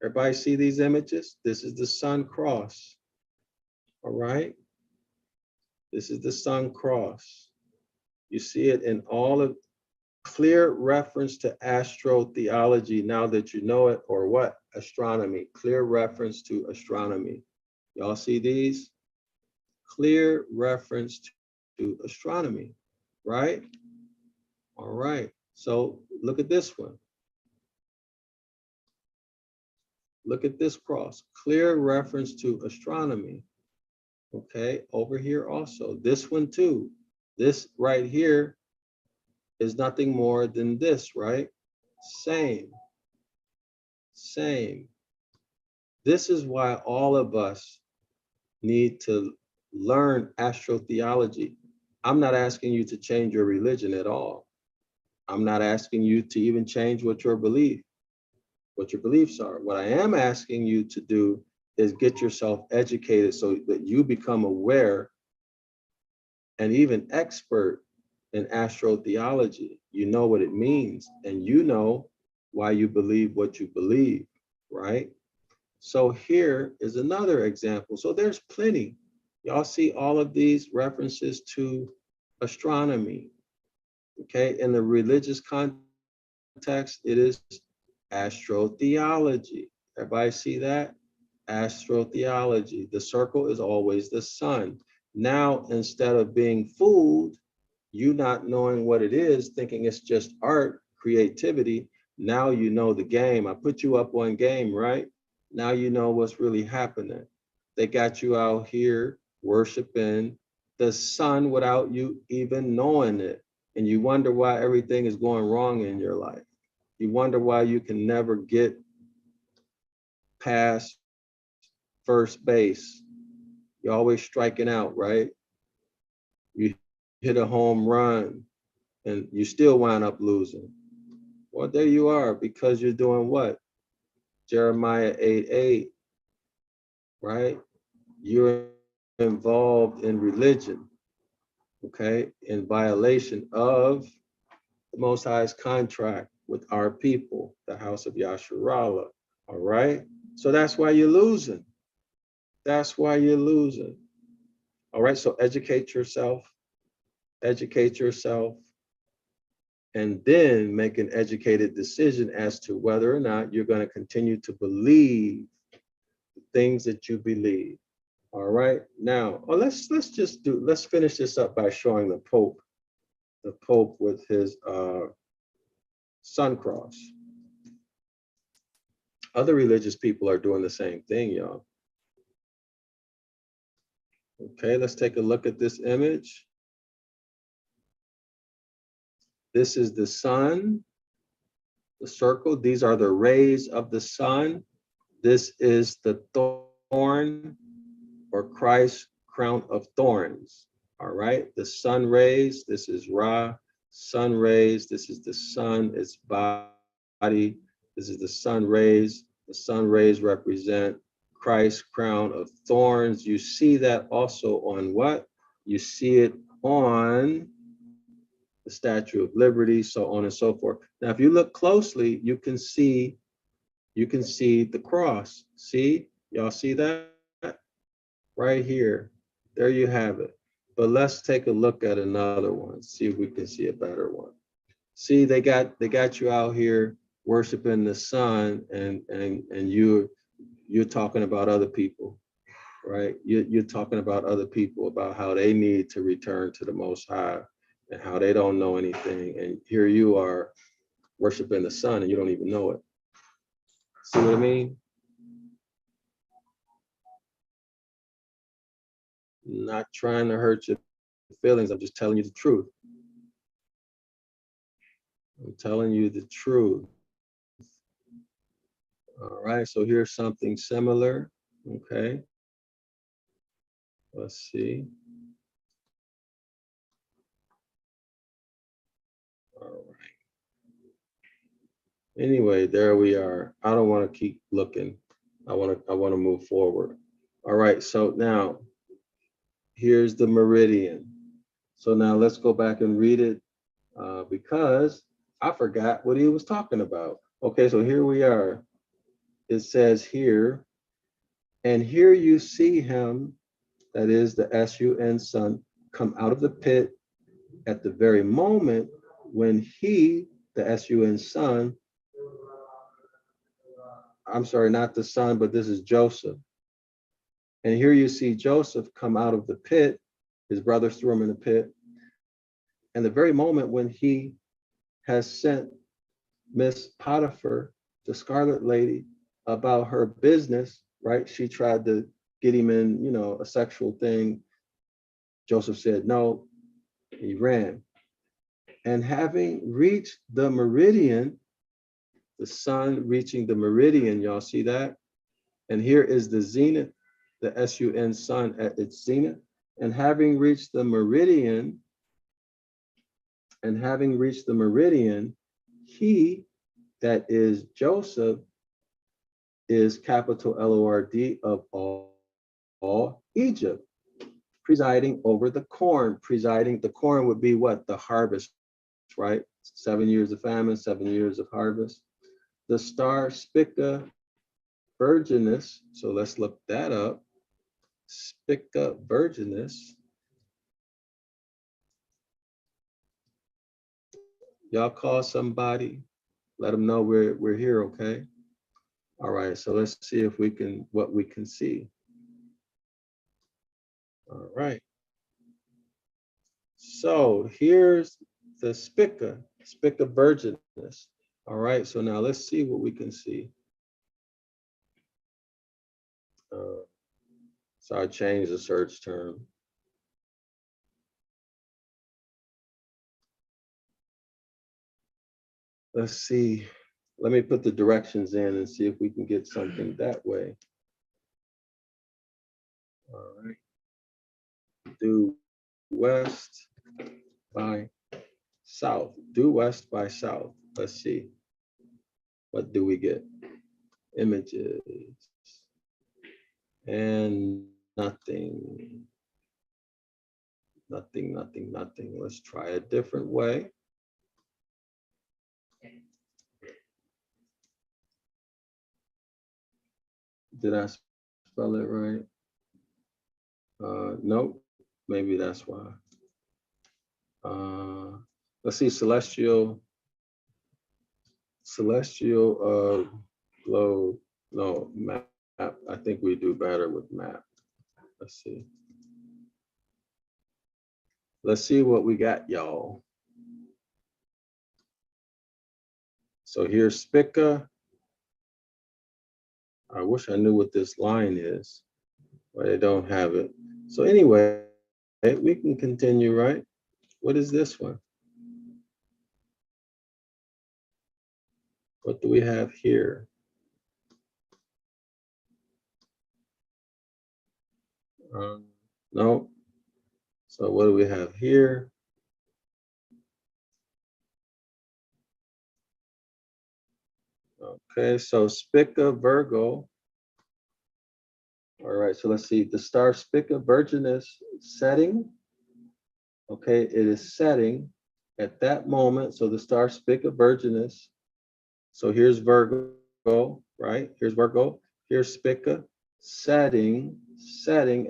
Everybody see these images? This is the sun cross. All right. This is the sun cross. You see it in all of clear reference to astrotheology now that you know it, or what? Astronomy. Clear reference to astronomy. Y'all see these? Clear reference to astronomy, right? All right. So look at this one. Look at this cross. Clear reference to astronomy. Okay, over here also. This one too. This right here is nothing more than this, right? Same. Same. This is why all of us need to learn astrotheology. I'm not asking you to change your religion at all. I'm not asking you to even change what your beliefs are. What I am asking you to do is get yourself educated so that you become aware and even expert in astrotheology. You know what it means, and you know why you believe what you believe, right? So here is another example. So there's plenty. Y'all see all of these references to astronomy, okay? In the religious context, it is astrotheology. Everybody see that? Astrotheology. The circle is always the sun. Now, instead of being fooled, you not knowing what it is, thinking it's just art, creativity, now you know the game. I put you up on game, right? Now you know what's really happening. They got you out here worshiping the sun without you even knowing it. And you wonder why everything is going wrong in your life. You wonder why you can never get past first base. You're always striking out, right? You hit a home run and you still wind up losing. Well, there you are, because you're doing what? Jeremiah 8:8, right? You're involved in religion, okay? In violation of the Most High's contract with our people, the house of Yasharallah, all right? So that's why you're losing. That's why you're losing. All right, so educate yourself, and then make an educated decision as to whether or not you're going to continue to believe the things that you believe. All right, now let's finish this up by showing the Pope with his sun cross. Other religious people are doing the same thing, y'all. Okay, let's take a look at this image. This is the sun, the circle. These are the rays of the sun. This is the thorn or Christ's crown of thorns. All right, the sun rays, this is Ra. Sun rays, this is the sun, its body. This is the sun rays. The sun rays represent Christ's crown of thorns. You see that also on what? You see it on the Statue of Liberty, so on and so forth. Now, if you look closely, you can see the cross. See, y'all see that? Right here. There you have it. But let's take a look at another one, see if we can see a better one. See, they got you out here worshiping the sun, and you're talking about other people, right? You're talking about other people, about how they need to return to the Most High and how they don't know anything. And here you are worshiping the sun and you don't even know it. See what I mean? Not trying to hurt your feelings. I'm just telling you the truth. I'm telling you the truth. All right, so here's something similar. Okay. Let's see. All right. Anyway, there we are. I don't want to keep looking. I want to move forward. All right, so now here's the meridian. So now let's go back and read it because I forgot what he was talking about. Okay, so here we are. It says here, and here you see him, that is the S-U-N, sun, come out of the pit at the very moment when he, the S-U-N, sun, I'm sorry, not the son, but this is Joseph. And here you see Joseph come out of the pit. His brothers threw him in the pit. And the very moment when he has sent Miss Potiphar, the Scarlet Lady, about her business, right? She tried to get him in, a sexual thing. Joseph said no. He ran. And having reached the meridian, the sun reaching the meridian, y'all see that? And here is the zenith, the S-U-N, sun at its zenith. And having reached the meridian, he, that is Joseph, is capital L-O-R-D, of all Egypt, presiding over the corn. The corn would be what? The harvest, right? 7 years of famine, 7 years of harvest. The star Spica Virginis, so let's look that up. Spica Virginis. Y'all call somebody, let them know we're here, okay? All right, so let's see if what we can see. All right. So here's the Spica Virginis. All right, so now let's see what we can see. So I changed the search term. Let's see. Let me put the directions in and see if we can get something that way. All right. Due west by south. Due west by south. Let's see. What do we get? Images. And nothing. Nothing. Let's try a different way. Did I spell it right? Nope. Maybe that's why. Let's see, celestial globe. No, map. I think we do better with map. Let's see. Let's see what we got, y'all. So here's Spica. I wish I knew what this line is, but I don't have it. So anyway, we can continue, right? What is this one? What do we have here? No. So what do we have here? Okay, so Spica, Virgo. All right, so let's see. The star Spica Virgin is setting. Okay, it is setting at that moment. So the star Spica Virginis. So here's Virgo, right? Here's Virgo. Here's Spica setting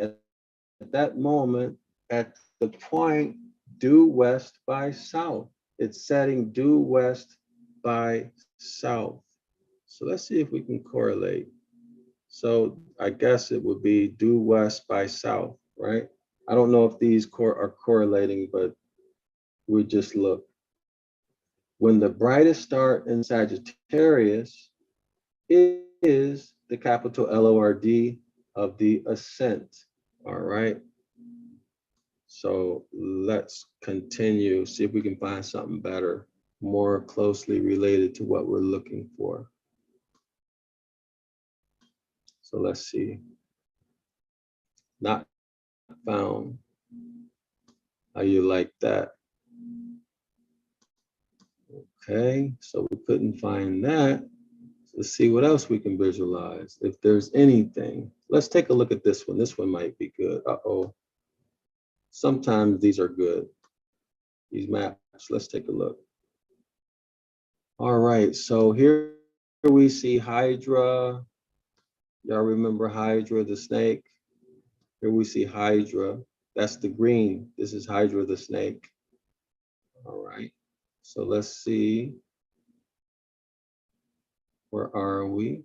at that moment at the point due west by south. It's setting due west by south. So let's see if we can correlate. So I guess it would be due west by south, right? I don't know if these are correlating, but we just look. When the brightest star in Sagittarius is the capital LORD of the ascent. All right. So let's continue, see if we can find something better, more closely related to what we're looking for. So let's see. Not found. How you like that? Okay, so we couldn't find that. Let's see what else we can visualize. If there's anything, let's take a look at this one. This one might be good. Uh-oh. Sometimes these are good. These maps, let's take a look. All right, so here we see Hydra. Y'all remember Hydra, the snake? Here we see Hydra. That's the green. This is Hydra, the snake. All right, so let's see. Where are we?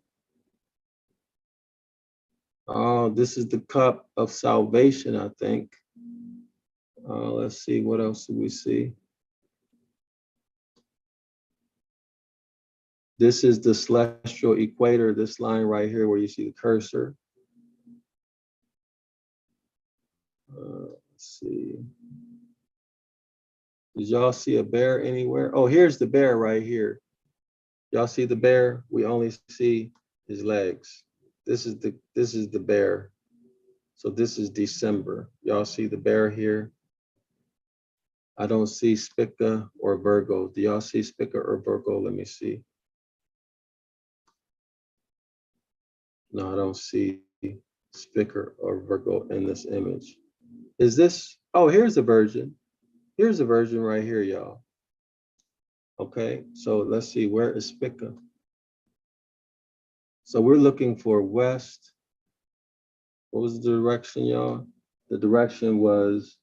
Oh, this is the cup of salvation, I think. Let's see, what else do we see? This is the celestial equator, this line right here where you see the cursor. Let's see. Did y'all see a bear anywhere? Oh, here's the bear right here. Y'all see the bear? We only see his legs. This is the bear. So this is December. Y'all see the bear here? I don't see Spica or Virgo. Do y'all see Spica or Virgo? Let me see. No, I don't see Spica or Virgo in this image. Is this? Oh, here's the Virgin. Here's the Virgin right here, y'all. Okay, so let's see, where is Spica? So we're looking for west. What was the direction, y'all? The direction was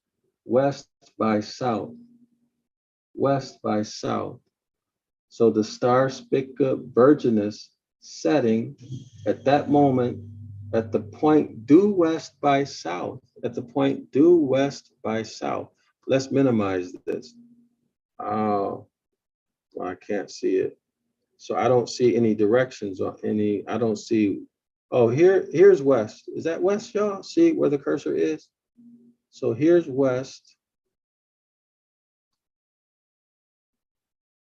west by south. West by south. So the star Spica Virginis setting at that moment at the point due west by south. At the point due west by south. Let's minimize this. Oh, well, I can't see it. So I don't see any directions or any, I don't see, oh, here's west. Is that west, y'all? See where the cursor is? So here's west.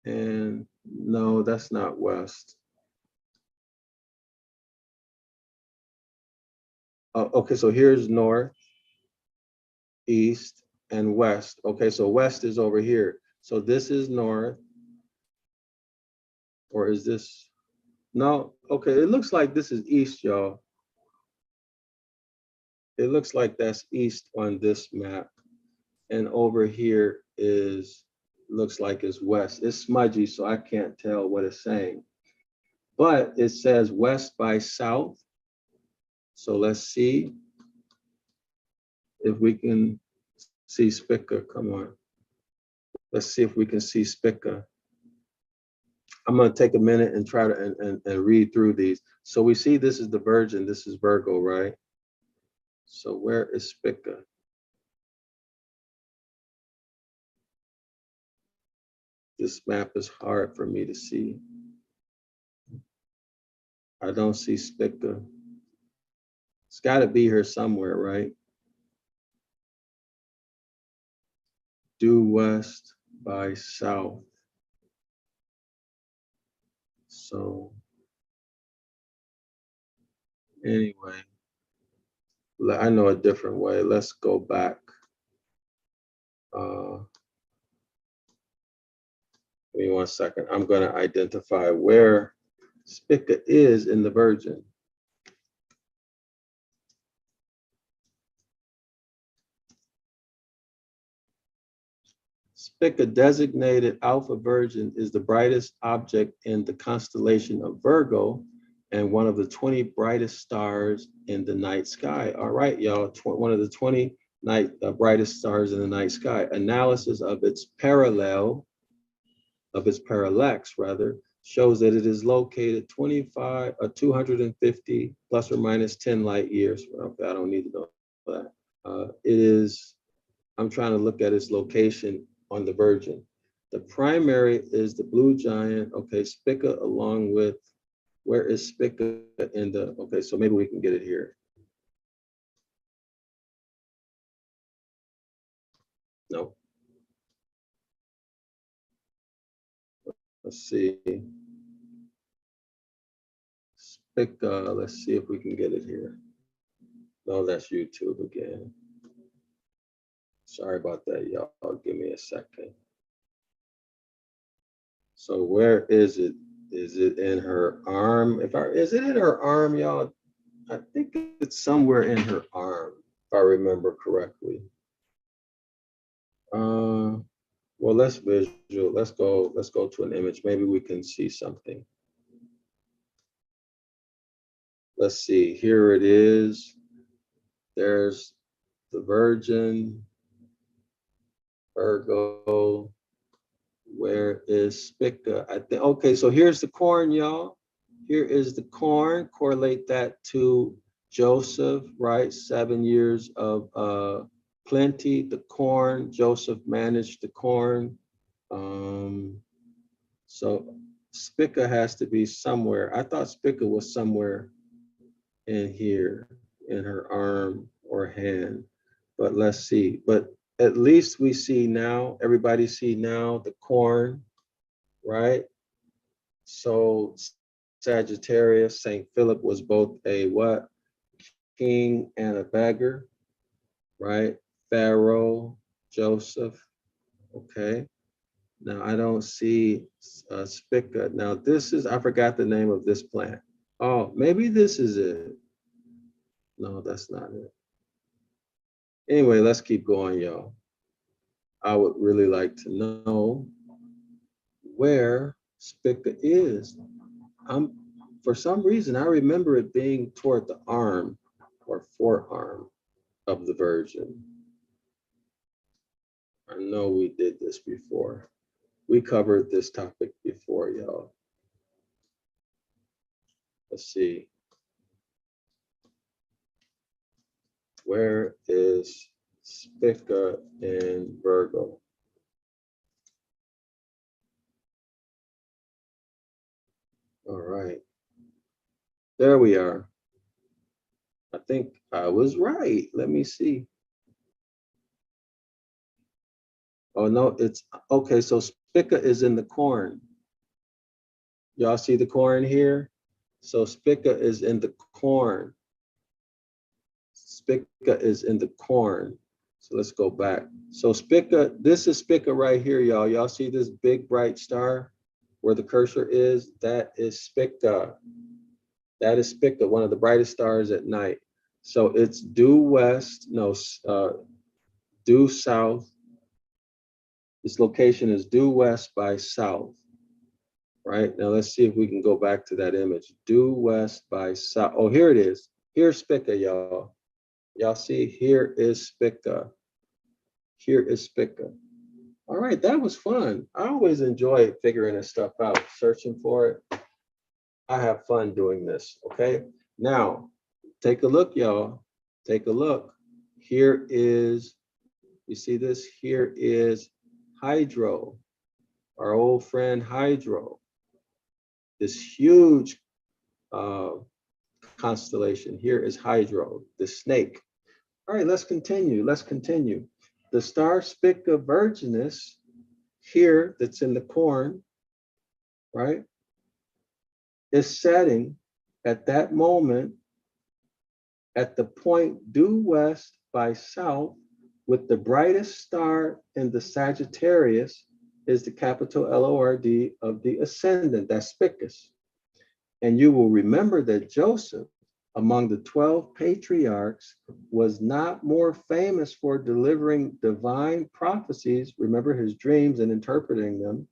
And no, that's not west. Okay, so here's north, east, and west. Okay, so west is over here. So this is north. Or is this? No, okay, it looks like this is east, y'all. It looks like that's east on this map. And over here is, looks like it's west. It's smudgy, so I can't tell what it's saying. But it says west by south. So let's see if we can see Spica. Come on. Let's see if we can see Spica. I'm going to take a minute and try to and read through these. So we see this is the Virgin, this is Virgo, right? So where is Spica? This map is hard for me to see. I don't see Spica. It's got to be here somewhere, right? Due west by south. So anyway, I know a different way. Let's go back. Give me 1 second. I'm going to identify where Spica is in the Virgin. Spica, designated Alpha Virgin, is the brightest object in the constellation of Virgo and one of the 20 brightest stars in the night sky. All right, y'all, one of the 20 brightest stars in the night sky. Analysis of its parallax rather, shows that it is located 250 plus or minus 10 light years. Okay, I don't need to know that. I'm trying to look at its location on the Virgin. The primary is the blue giant. Okay, Spica along with, where is Spica in the, okay, so maybe we can get it here. No. Let's see. Spica, let's see if we can get it here. No, that's YouTube again. Sorry about that, y'all. Give me a second. So where is it? Is it in her arm? Is it in her arm, y'all? I think it's somewhere in her arm, if I remember correctly. Well, let's visual. Let's go to an image. Maybe we can see something. Let's see. Here it is. There's the Virgin, Virgo. Where is Spica? I think, okay, so here's the corn, y'all. Here is the corn. Correlate that to Joseph, right? 7 years of plenty, the corn. Joseph managed the corn. So Spica has to be somewhere. I thought Spica was somewhere in here, in her arm or hand, but let's see. But at least we see now, everybody see now the corn, right? So Sagittarius, St. Philip was both a what? King and a beggar, right? Pharaoh, Joseph, okay. Now I don't see Spica. Now this is, I forgot the name of this plant. Oh, maybe this is it. No, that's not it. Anyway, let's keep going, y'all. I would really like to know where Spica is. For some reason, I remember it being toward the arm or forearm of the Virgin. I know we did this before. We covered this topic before, y'all. Let's see. Where is Spica in Virgo? All right. There we are. I think I was right. Let me see. Oh, no, it's okay. So Spica is in the corn. Y'all see the corn here? So Spica is in the corn. Spica is in the corn. So let's go back. So Spica, this is Spica right here, y'all. Y'all see this big bright star where the cursor is? That is Spica. That is Spica, one of the brightest stars at night. So it's due west, no, due south. This location is due west by south. Right, now let's see if we can go back to that image. Due west by south. Oh, here it is. Here's Spica, y'all. Y'all see, here is Spica. Here is Spica. All right, that was fun. I always enjoy figuring this stuff out, searching for it. I have fun doing this, okay? Now, take a look, y'all. Take a look. Here is, you see this? Here is Hydro, our old friend Hydro. This huge constellation. Here is Hydro, the snake. All right, let's continue. Let's continue. The star Spica Virginis here, that's in the corn, right, is setting at that moment at the point due west by south, with the brightest star in the Sagittarius is the capital Lord of the ascendant, that's Spica. And you will remember that Joseph, among the 12 patriarchs, was not more famous for delivering divine prophecies, remember his dreams and interpreting them,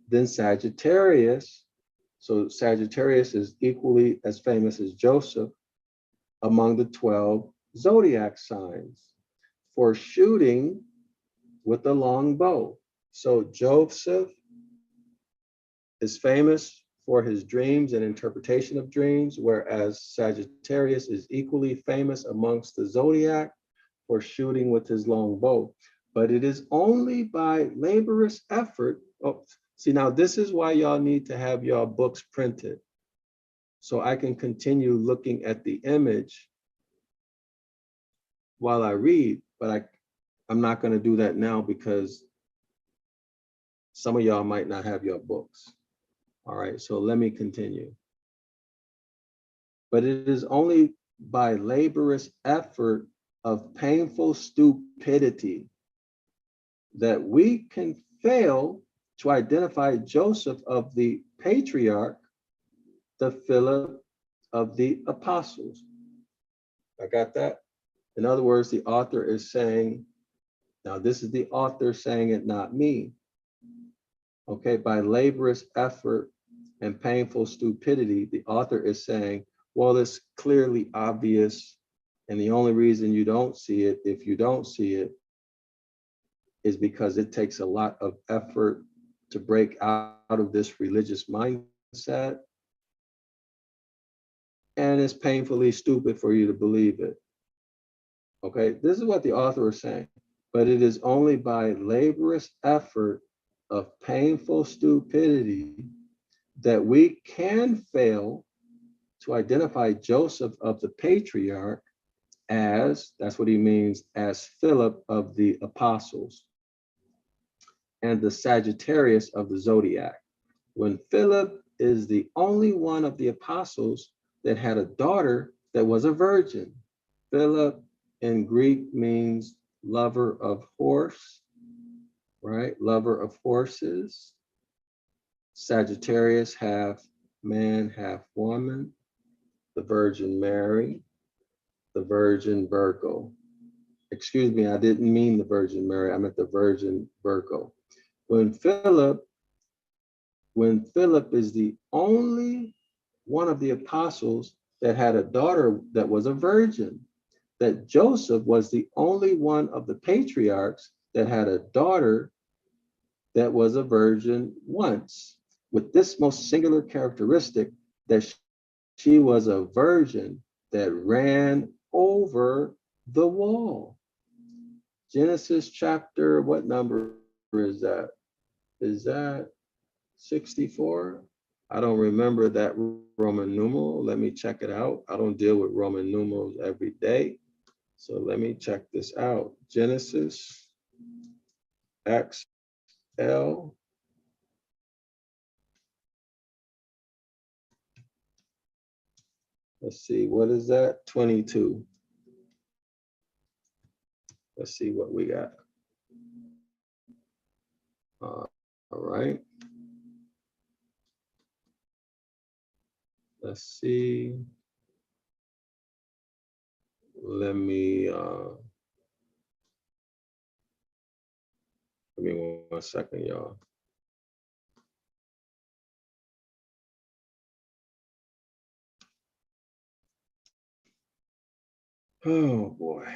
than Sagittarius. So Sagittarius is equally as famous as Joseph among the 12 zodiac signs for shooting with a long bow. So Joseph is famous for his dreams and interpretation of dreams, whereas Sagittarius is equally famous amongst the zodiac for shooting with his long bow. But it is only by laborious effort. Oh, see, now this is why y'all need to have y'all books printed, so I can continue looking at the image while I read, but I'm not going to do that now because some of y'all might not have your books. All right, so let me continue. But it is only by laborious effort of painful stupidity that we can fail to identify Joseph of the patriarch, the Philip of the apostles. I got that? In other words, the author is saying, now this is the author saying it, not me. Okay, by laborious effort and painful stupidity, the author is saying, well, it's clearly obvious. And the only reason you don't see it, if you don't see it, is because it takes a lot of effort to break out of this religious mindset. And it's painfully stupid for you to believe it. Okay, this is what the author is saying. But it is only by laborious effort of painful stupidity that we can fail to identify Joseph of the patriarch as, that's what he means, as Philip of the apostles and the Sagittarius of the zodiac. When Philip is the only one of the apostles that had a daughter that was a virgin. Philip in Greek means lover of horse, right? Lover of horses. Sagittarius, half man, half woman. The Virgin Mary, the Virgin Virgo. Excuse me, I didn't mean the Virgin Mary, I meant the Virgin Virgo. When Philip is the only one of the apostles that had a daughter that was a virgin, that Joseph was the only one of the patriarchs that had a daughter that was a virgin once, with this most singular characteristic, that she was a virgin that ran over the wall. Genesis chapter, what number is that? Is that 64? I don't remember that Roman numeral. Let me check it out. I don't deal with Roman numerals every day. So let me check this out. Genesis XL. Let's see, what is that? 22. Let's see what we got. All right. Let's see. Let me 1 second, y'all. Oh boy.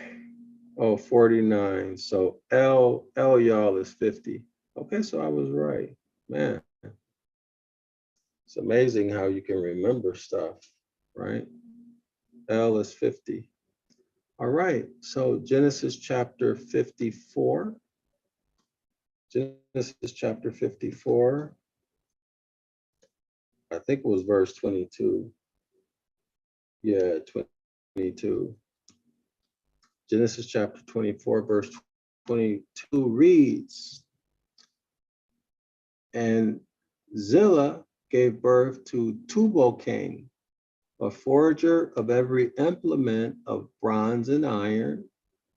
Oh, 49. So L y'all is 50. Okay, so I was right. Man. It's amazing how you can remember stuff, right? L is 50. All right, so Genesis chapter 54. Genesis chapter 54. I think it was verse 22. Yeah, 22. Genesis chapter 24, verse 22 reads, and Zillah gave birth to Tubal-Cain, a forger of every implement of bronze and iron,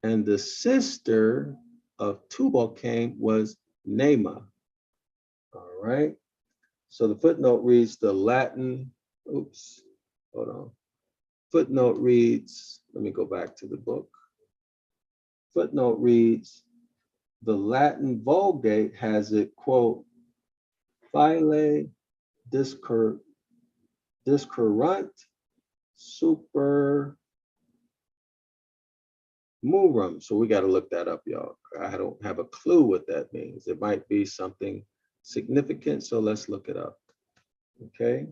and the sister of Tubal-Cain was Naamah. All right. So the footnote reads the Latin, oops, hold on. Footnote reads, let me go back to the book. Footnote reads, the Latin Vulgate has it, quote, Phile discurrunt super murum. So we got to look that up, y'all. I don't have a clue what that means. It might be something significant, so let's look it up. Okay.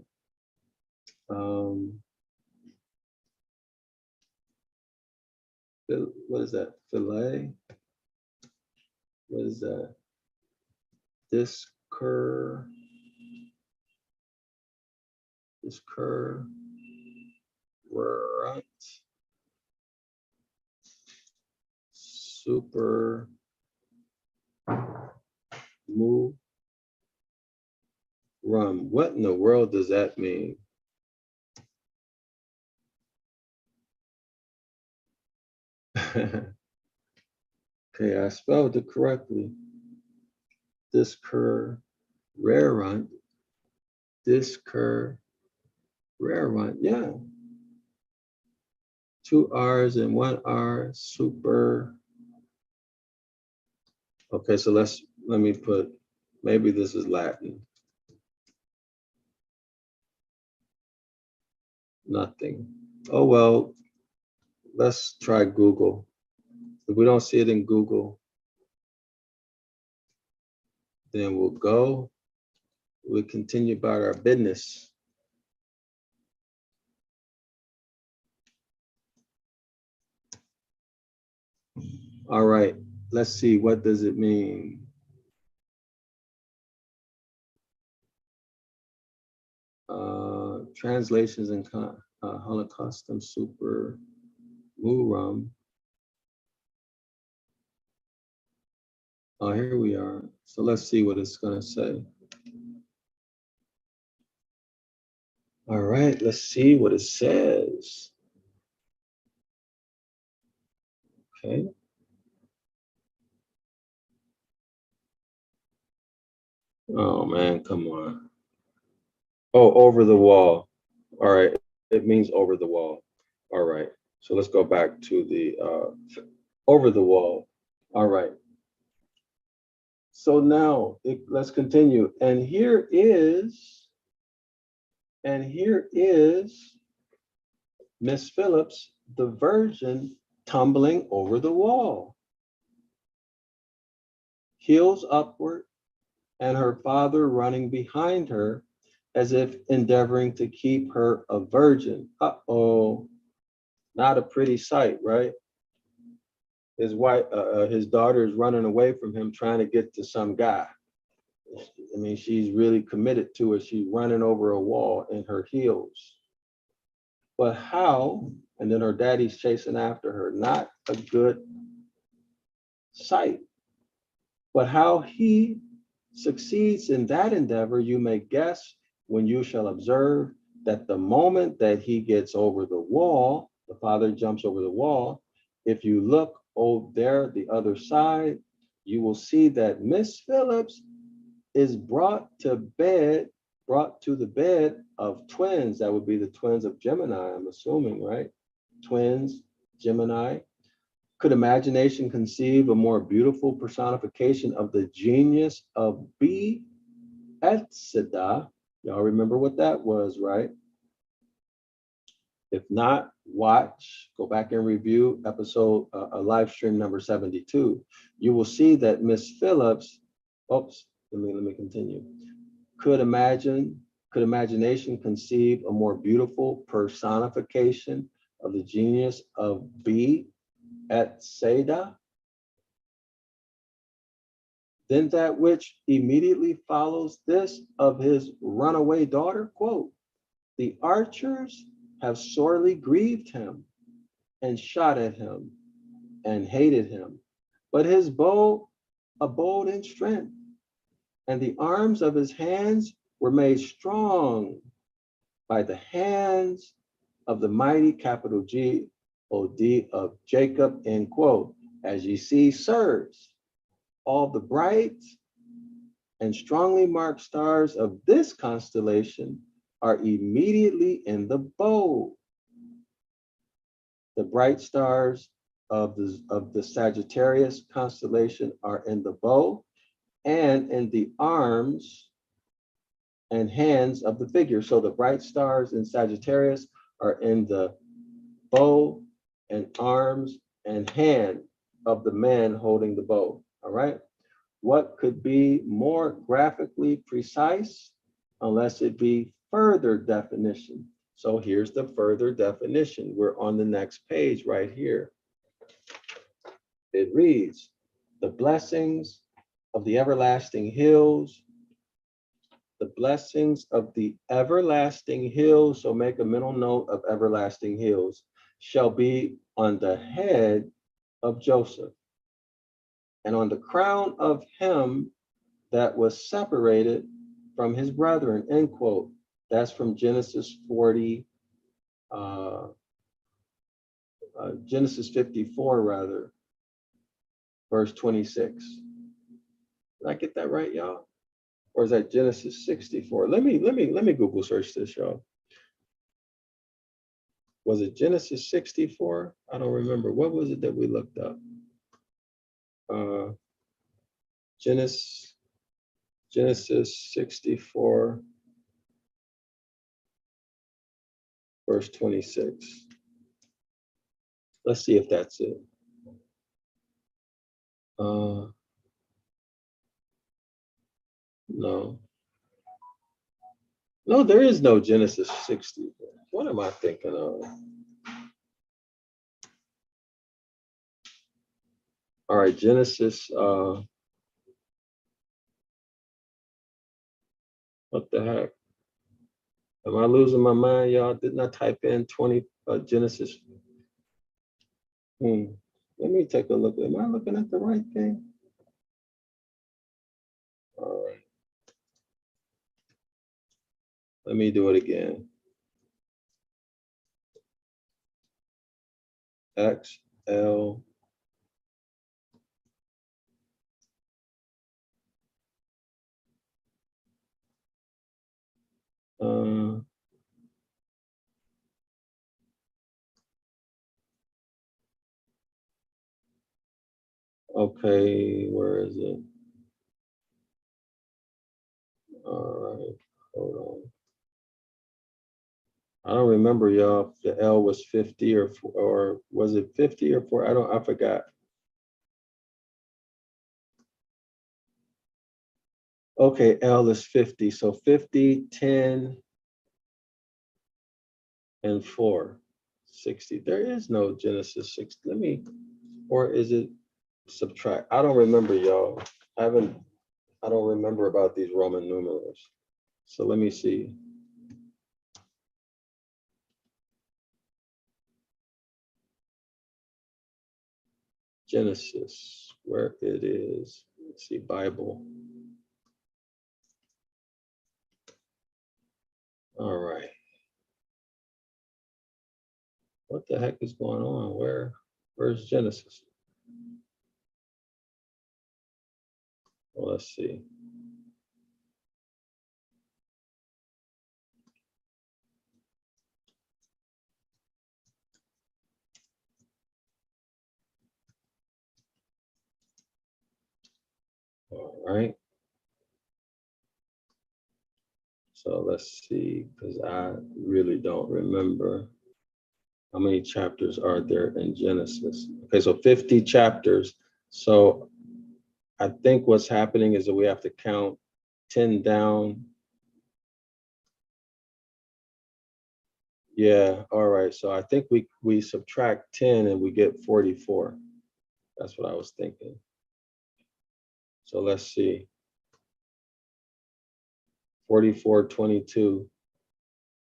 What is that? Filet? What is that? Discurrunt super mu rum. What in the world does that mean? Okay, I spelled it correctly. Discurrunt. Yeah. 2 R's and 1 R, super. Okay, so let me put, maybe this is Latin. Nothing. Oh, well, let's try Google. If we don't see it in Google, then we'll continue about our business. All right, let's see, what does it mean? Translations and Holocaustum super murum. Oh, here we are. So let's see what it's going to say. All right, let's see what it says. Okay. Oh man, come on. Oh, over the wall. All right, it means over the wall. All right, so let's go back to the over the wall. All right. So now let's continue. And here is Miss Phillips, the Virgin, tumbling over the wall, heels upward, and her father running behind her as if endeavoring to keep her a virgin. Uh-oh, not a pretty sight, right? His wife, his daughter is running away from him, trying to get to some guy. I mean, she's really committed to it. She's running over a wall in her heels. But how? And then her daddy's chasing after her. Not a good sight. But how he succeeds in that endeavor, you may guess when you shall observe that the moment that he gets over the wall, the father jumps over the wall, if you look over there, the other side, you will see that Miss Phillips is brought to the bed of twins. That would be the twins of Gemini, I'm assuming, right? Twins, Gemini. Could imagination conceive a more beautiful personification of the genius of B et Seda? Y'all remember what that was, right? If not, go back and review episode, live stream number 72. You will see that Miss Phillips, let me continue. Could imagination conceive a more beautiful personification of the genius of B et Seda than that which immediately follows this of his runaway daughter? Quote, the archers have sorely grieved him and shot at him and hated him, but his bow abode in strength, and the arms of his hands were made strong by the hands of the mighty, capital G-O-D of Jacob, end quote. As ye see, sirs, all the bright and strongly marked stars of this constellation are immediately in the bow. The bright stars of the Sagittarius constellation are in the bow and in the arms and hands of the figure. So the bright stars in Sagittarius are in the bow and arms and hand of the man holding the bow. All right. What could be more graphically precise unless it be further definition? So here's the further definition. We're on the next page right here. It reads, the blessings of the everlasting hills, the blessings of the everlasting hills, so make a mental note of everlasting hills, shall be on the head of Joseph and on the crown of him that was separated from his brethren, end quote. That's from Genesis 40, Genesis 54 rather, verse 26. Did I get that right, y'all? Or is that Genesis 64? Let me Google search this, y'all. Was it Genesis 64? I don't remember. What was it that we looked up? Genesis 64, verse 26. Let's see if that's it. No. No, there is no Genesis 60. What am I thinking of? All right, Genesis, what the heck? Am I losing my mind, y'all? Didn't I type in 20 Genesis? Let me take a look. Am I looking at the right thing? All right. Let me do it again. XL. Okay, where is it? All right, hold on. I don't remember, y'all, if the L was 50 or was it 50 or 4? I forgot. Okay, L is 50. So 50, 10, and 4, 60. There is no Genesis 60. Let me, or is it subtract? I don't remember, y'all. I don't remember about these Roman numerals. So let me see. Genesis, where it is. Let's see, Bible. All right. What the heck is going on? Where's Genesis? Well, let's see. All right. So let's see, because I really don't remember how many chapters are there in Genesis. Okay, so 50 chapters. So I think what's happening is that we have to count 10 down. Yeah, all right. So I think we subtract 10 and we get 44. That's what I was thinking. So let's see. 4422.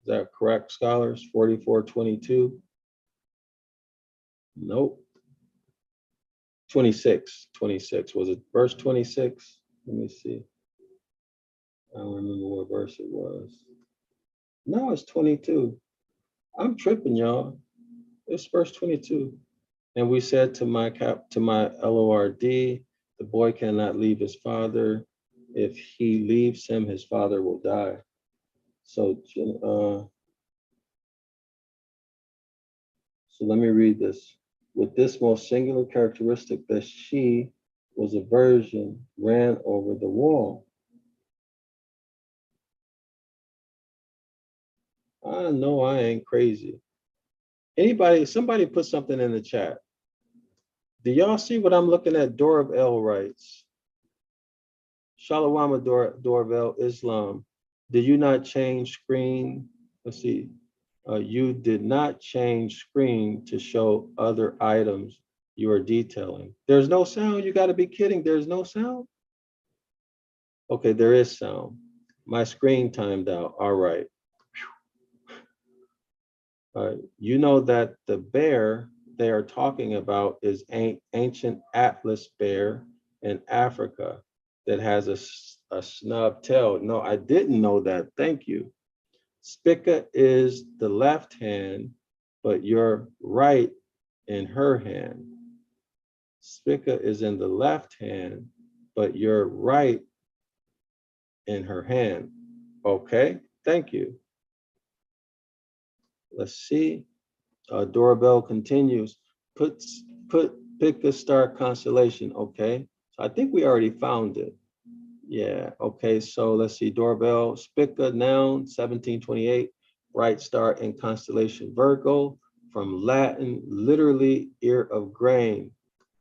Is that correct, scholars? 4422? Nope. 26. Was it verse 26? Let me see. I don't remember what verse it was. No, it's 22. I'm tripping, y'all. It's verse 22. And we said to my LORD, the boy cannot leave his father. If he leaves him, his father will die. So let me read this. With this most singular characteristic that she was a virgin, ran over the wall. I know I ain't crazy. Somebody put something in the chat. Do y'all see what I'm looking at? Darrell-El writes, Shalom Darrell-El, Islam. Did you not change screen? Let's see. You did not change screen to show other items you are detailing. There's no sound. You got to be kidding. There's no sound. Okay, there is sound. My screen timed out. All right. You know that the bear they are talking about is ancient Atlas bear in Africa that has a snub tail. No, I didn't know that. Thank you. Spica is the left hand, but you're right in her hand. Spica is in the left hand, but you're right in her hand. Okay, thank you. Let's see. Darrell-El continues. Pick a star constellation. Okay, so I think we already found it. Yeah. Okay. So let's see. Darrell-El, Spica, noun, 1728. Bright star in constellation Virgo. From Latin, literally ear of grain.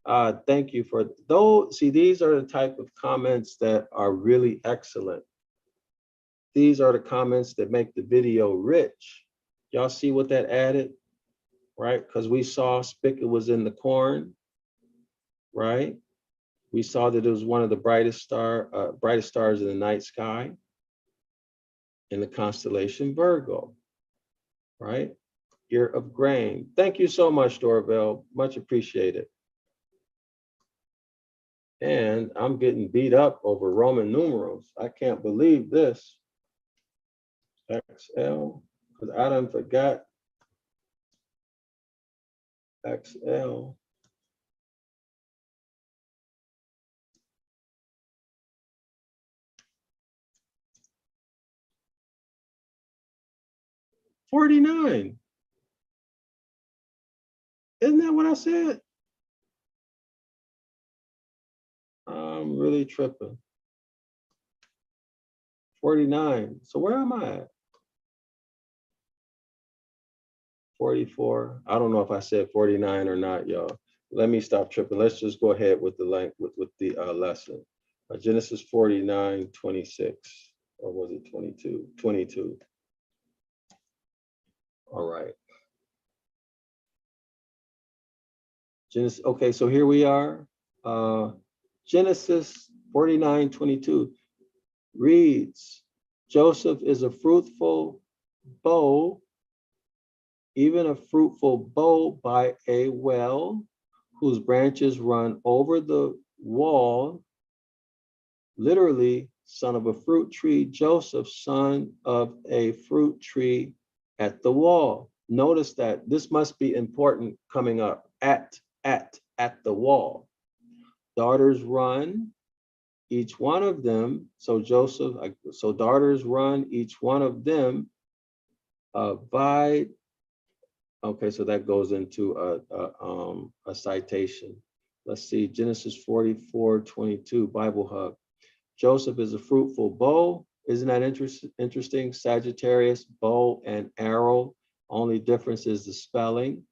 Thank you for those. See, these are the type of comments that are really excellent. These are the comments that make the video rich. Y'all see what that added, right? Because we saw Spica was in the corn, right? We saw that it was one of the brightest stars in the night sky in the constellation Virgo, right? Ear of grain. Thank you so much, Darrell-El. Much appreciated. And I'm getting beat up over Roman numerals. I can't believe this. XL, because I done forgot XL. $49. Isn't that what I said? I'm really tripping. 49. So where am I at? 44. I don't know if I said 49 or not, y'all. Let me stop tripping. Let's just go ahead with the lesson. Genesis 49, 26. Or was it 22? 22. All right. Genesis, okay, so here we are. Genesis 49, 22 reads, Joseph is a fruitful bow, even a fruitful bow by a well, whose branches run over the wall, literally, son of a fruit tree, Joseph, son of a fruit tree at the wall. Notice that this must be important coming up, at the wall. Daughters run, each one of them, so daughters run, each one of them abide. Okay, so that goes into a citation. Let's see, Genesis 44, 22, Bible Hub. Joseph is a fruitful bow. Isn't that interesting? Sagittarius, bow and arrow. Only difference is the spelling.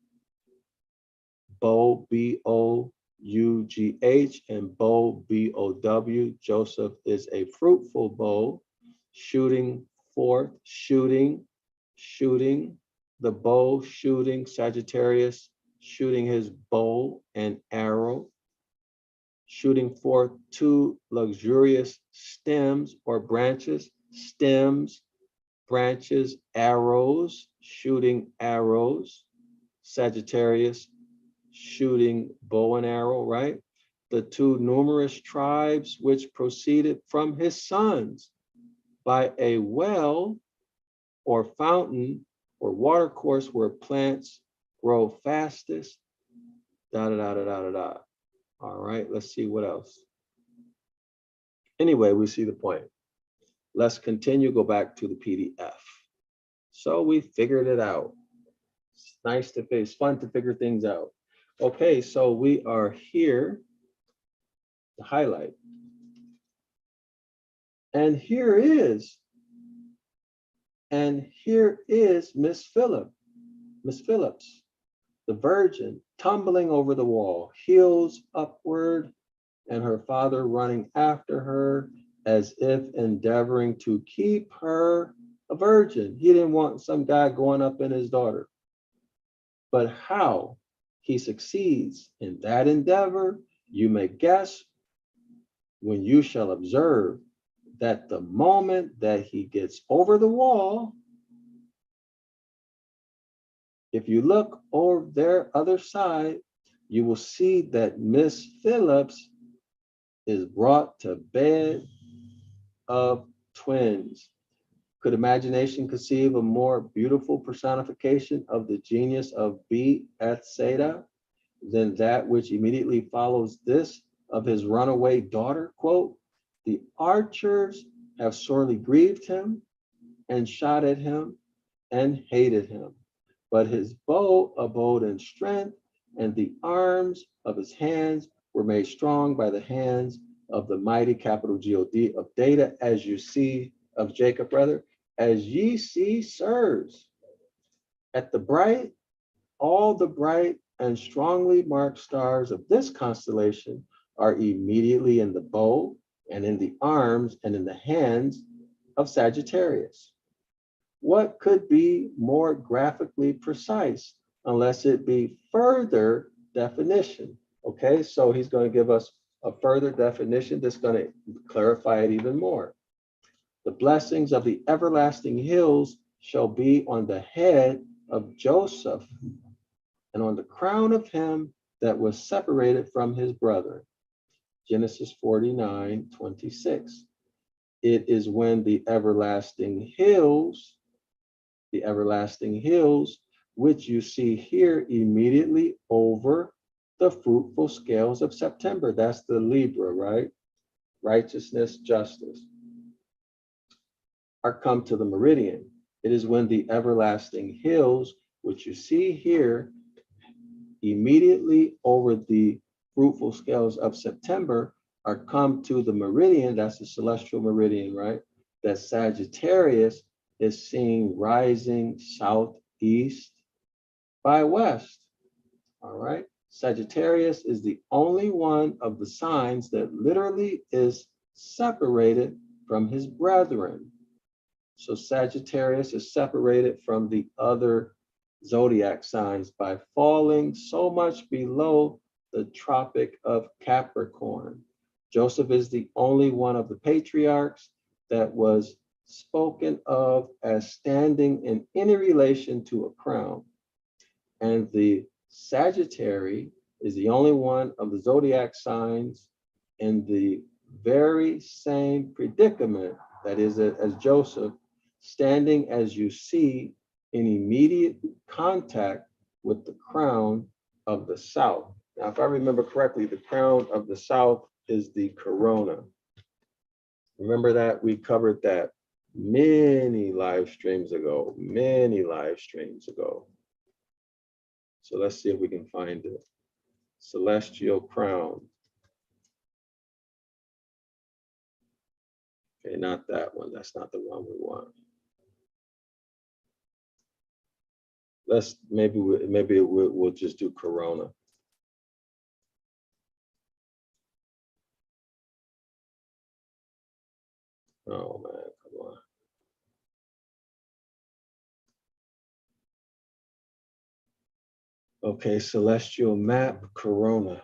Bow, B-O-U-G-H, and bow, B-O-W. Joseph is a fruitful bow, shooting forth, shooting, the bow, shooting, Sagittarius, shooting his bow and arrow, shooting forth two luxurious stems or branches, stems, branches, arrows, shooting arrows, Sagittarius, shooting bow and arrow, right? The two numerous tribes which proceeded from his sons by a well or fountain or water course where plants grow fastest, da da da da da da da. All right, let's see what else. Anyway, we see the point. Let's continue, go back to the PDF. So we figured it out. It's nice to, it's fun to figure things out. Okay, so we are here to highlight. And here is Miss Phillips, the virgin, tumbling over the wall, heels upward, and her father running after her as if endeavoring to keep her a virgin. He didn't want some guy going up in his daughter. But how he succeeds in that endeavor, you may guess when you shall observe that the moment that he gets over the wall, if you look over their other side, you will see that Miss Phillips is brought to bed of twins. Could imagination conceive a more beautiful personification of the genius of Bethsaida than that which immediately follows this of his runaway daughter? Quote, the archers have sorely grieved him and shot at him and hated him, but his bow abode in strength, and the arms of his hands were made strong by the hands of the mighty, capital G-O-D, of data, as you see, of Jacob, rather, as ye see, sirs, at the bright, all the bright and strongly marked stars of this constellation are immediately in the bow and in the arms and in the hands of Sagittarius. What could be more graphically precise unless it be further definition? Okay, so he's going to give us a further definition that's going to clarify it even more. The blessings of the everlasting hills shall be on the head of Joseph and on the crown of him that was separated from his brethren. Genesis 49:26. It is when the everlasting hills, which you see here immediately over the fruitful scales of September. That's the Libra, right? Righteousness, justice, are come to the meridian. It is when the everlasting hills, which you see here immediately over the fruitful scales of September, are come to the meridian. That's the celestial meridian, right? That Sagittarius is seen rising southeast by west. All right. Sagittarius is the only one of the signs that literally is separated from his brethren. So Sagittarius is separated from the other zodiac signs by falling so much below the Tropic of Capricorn. Joseph is the only one of the patriarchs that was spoken of as standing in any relation to a crown. And the Sagittary is the only one of the zodiac signs in the very same predicament, that is, as Joseph, standing as you see in immediate contact with the crown of the south. Now, if I remember correctly, the crown of the south is the corona. Remember that? We covered that many live streams ago. So let's see if we can find it. Celestial crown. Okay, not that one. That's not the one we want. Let's maybe we'll just do corona. Oh man, come on. Okay, celestial map, corona.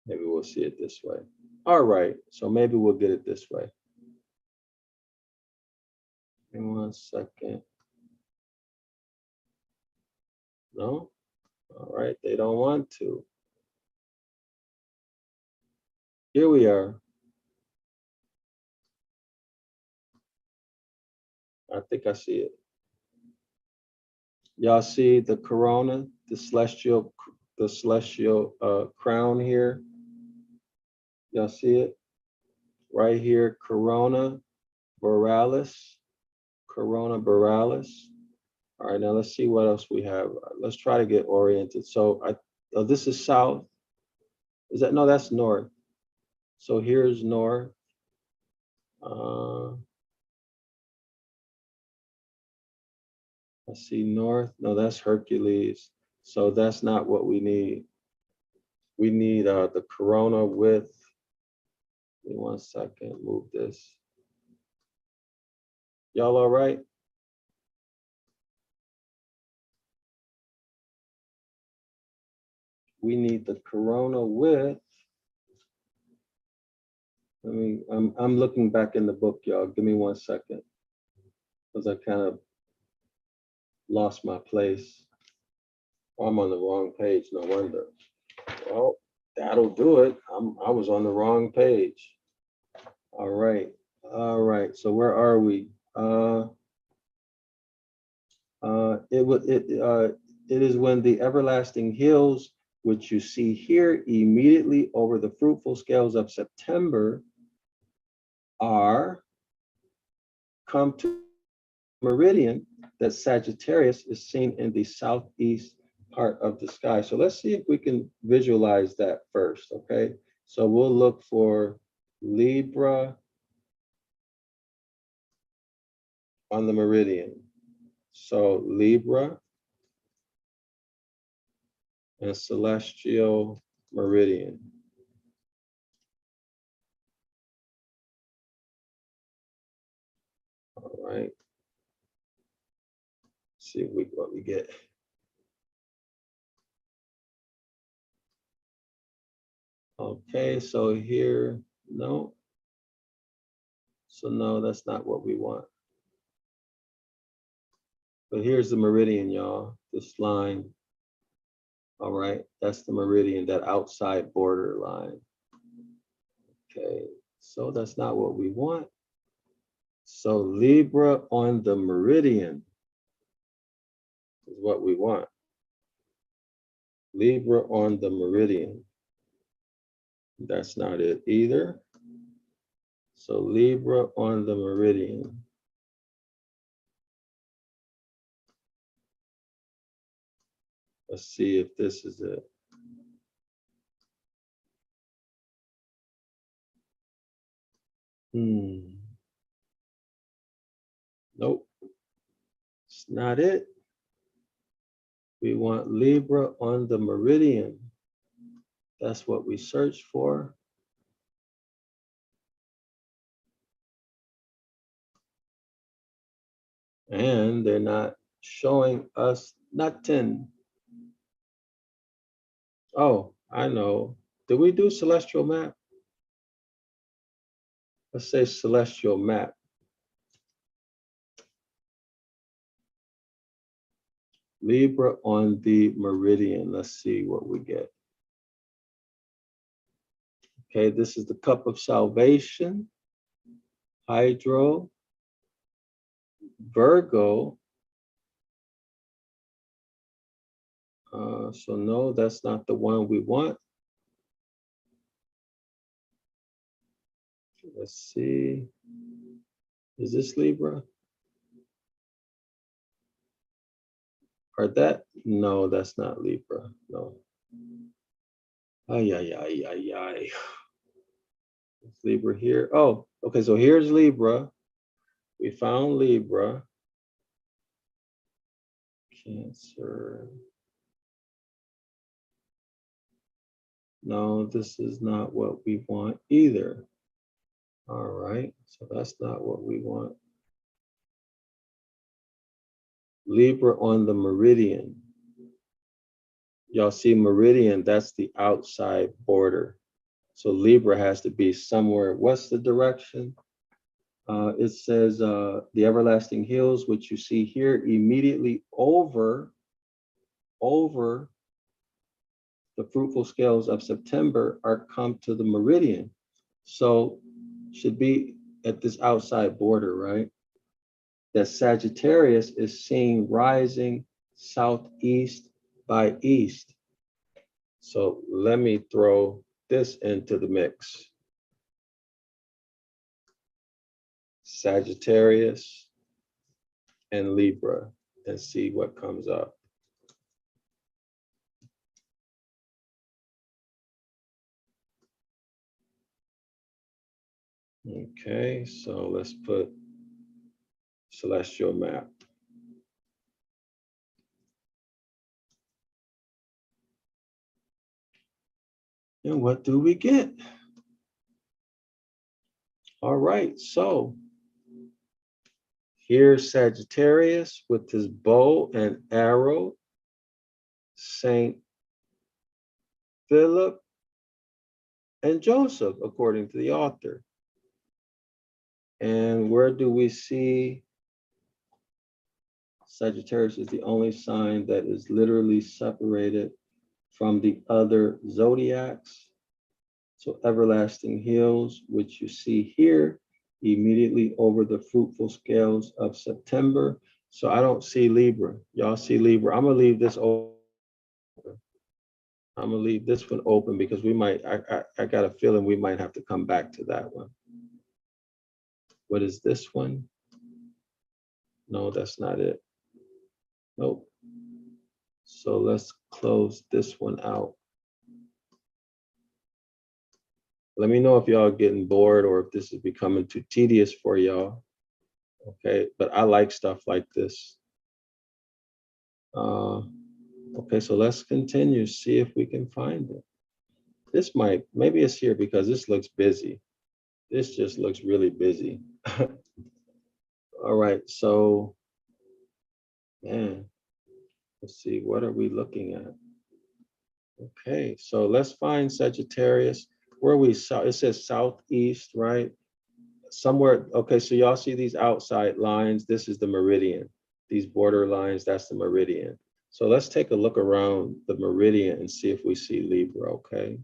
Maybe we'll see it this way. All right, so maybe we'll get it this way. Give me 1 second. No? All right, they don't want to. Here we are. I think I see it. Y'all see the corona, the celestial crown here? Y'all see it? Right here, corona borealis. Corona borealis. All right, now let's see what else we have. Let's try to get oriented. So this is south. Is that, no, that's north. So here's north. I see north. No, that's Hercules. So that's not what we need. We need the corona with, give me 1 second, move this. Y'all all right? We need the corona with, I'm looking back in the book, y'all. Give me 1 second, because I kind of lost my place. I'm on the wrong page, no wonder. Well, that'll do it. I was on the wrong page. All right. So where are we? It is when the everlasting hills, which you see here immediately over the fruitful scales of September, are come to meridian, that Sagittarius is seen in the southeast part of the sky. So let's see if we can visualize that first, okay? So we'll look for Libra on the meridian. So Libra and celestial meridian. All right. See what we get. Okay, so here, no. So no, that's not what we want. But here's the meridian, y'all, this line. All right, that's the meridian, that outside border line. Okay, so that's not what we want. So Libra on the meridian is what we want. Libra on the meridian. That's not it either. So Libra on the meridian. Let's see if this is it. Nope, it's not it. We want Libra on the meridian. That's what we search for. And they're not showing us nothing. Oh, I know. Did we do celestial map? Let's say celestial map. Libra on the meridian. Let's see what we get. Okay, this is the cup of salvation. Hydro. Virgo. So no, that's not the one we want. Let's see. Is this Libra? Or that? No, that's not Libra. No. Ay, ay, ay, ay, ay. It's Libra here. Oh, okay, so here's Libra. We found Libra. Cancer. No, this is not what we want either. All right, so that's not what we want. Libra on the meridian. Y'all see meridian, that's the outside border. So Libra has to be somewhere. What's the direction? It says the everlasting hills, which you see here immediately over the fruitful scales of September, are come to the meridian. So should be at this outside border, right? that Sagittarius is seen rising southeast by east. So let me throw this into the mix. Sagittarius and Libra, and see what comes up. Okay, so let's put celestial map. And what do we get? All right, so here's Sagittarius with his bow and arrow, Saint Philip and Joseph, according to the author. And where do we see Sagittarius is the only sign that is literally separated from the other zodiacs? So everlasting hills, which you see here, immediately over the fruitful scales of September. So I don't see Libra. Y'all see Libra. I'm gonna leave this open. I'm gonna leave this one open because we might, I got a feeling we might have to come back to that one. What is this one? No, that's not it. Nope. So let's close this one out. Let me know if y'all getting bored or if this is becoming too tedious for y'all. Okay, but I like stuff like this. Okay, so let's continue, see if we can find it. This might, maybe it's here because this looks busy. This just looks really busy. All right, so, man, let's see, what are we looking at? Okay, so let's find Sagittarius. Where we saw, it says southeast, right? Somewhere, okay, so y'all see these outside lines. This is the meridian. These border lines, that's the meridian. So let's take a look around the meridian and see if we see Libra, okay?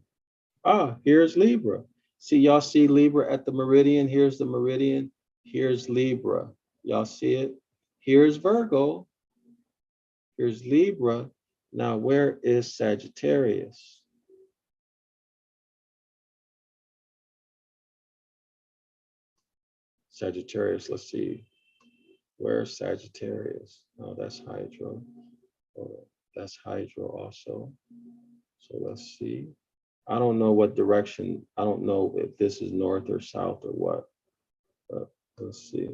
Ah, here's Libra. See, y'all see Libra at the meridian? Here's the meridian. Here's Libra. Y'all see it? Here's Virgo. Here's Libra. Now, where is Sagittarius? Sagittarius, let's see. Where's Sagittarius? Oh, that's Hydro. Oh, that's Hydro also. So let's see. I don't know what direction. I don't know if this is north or south or what. But let's see.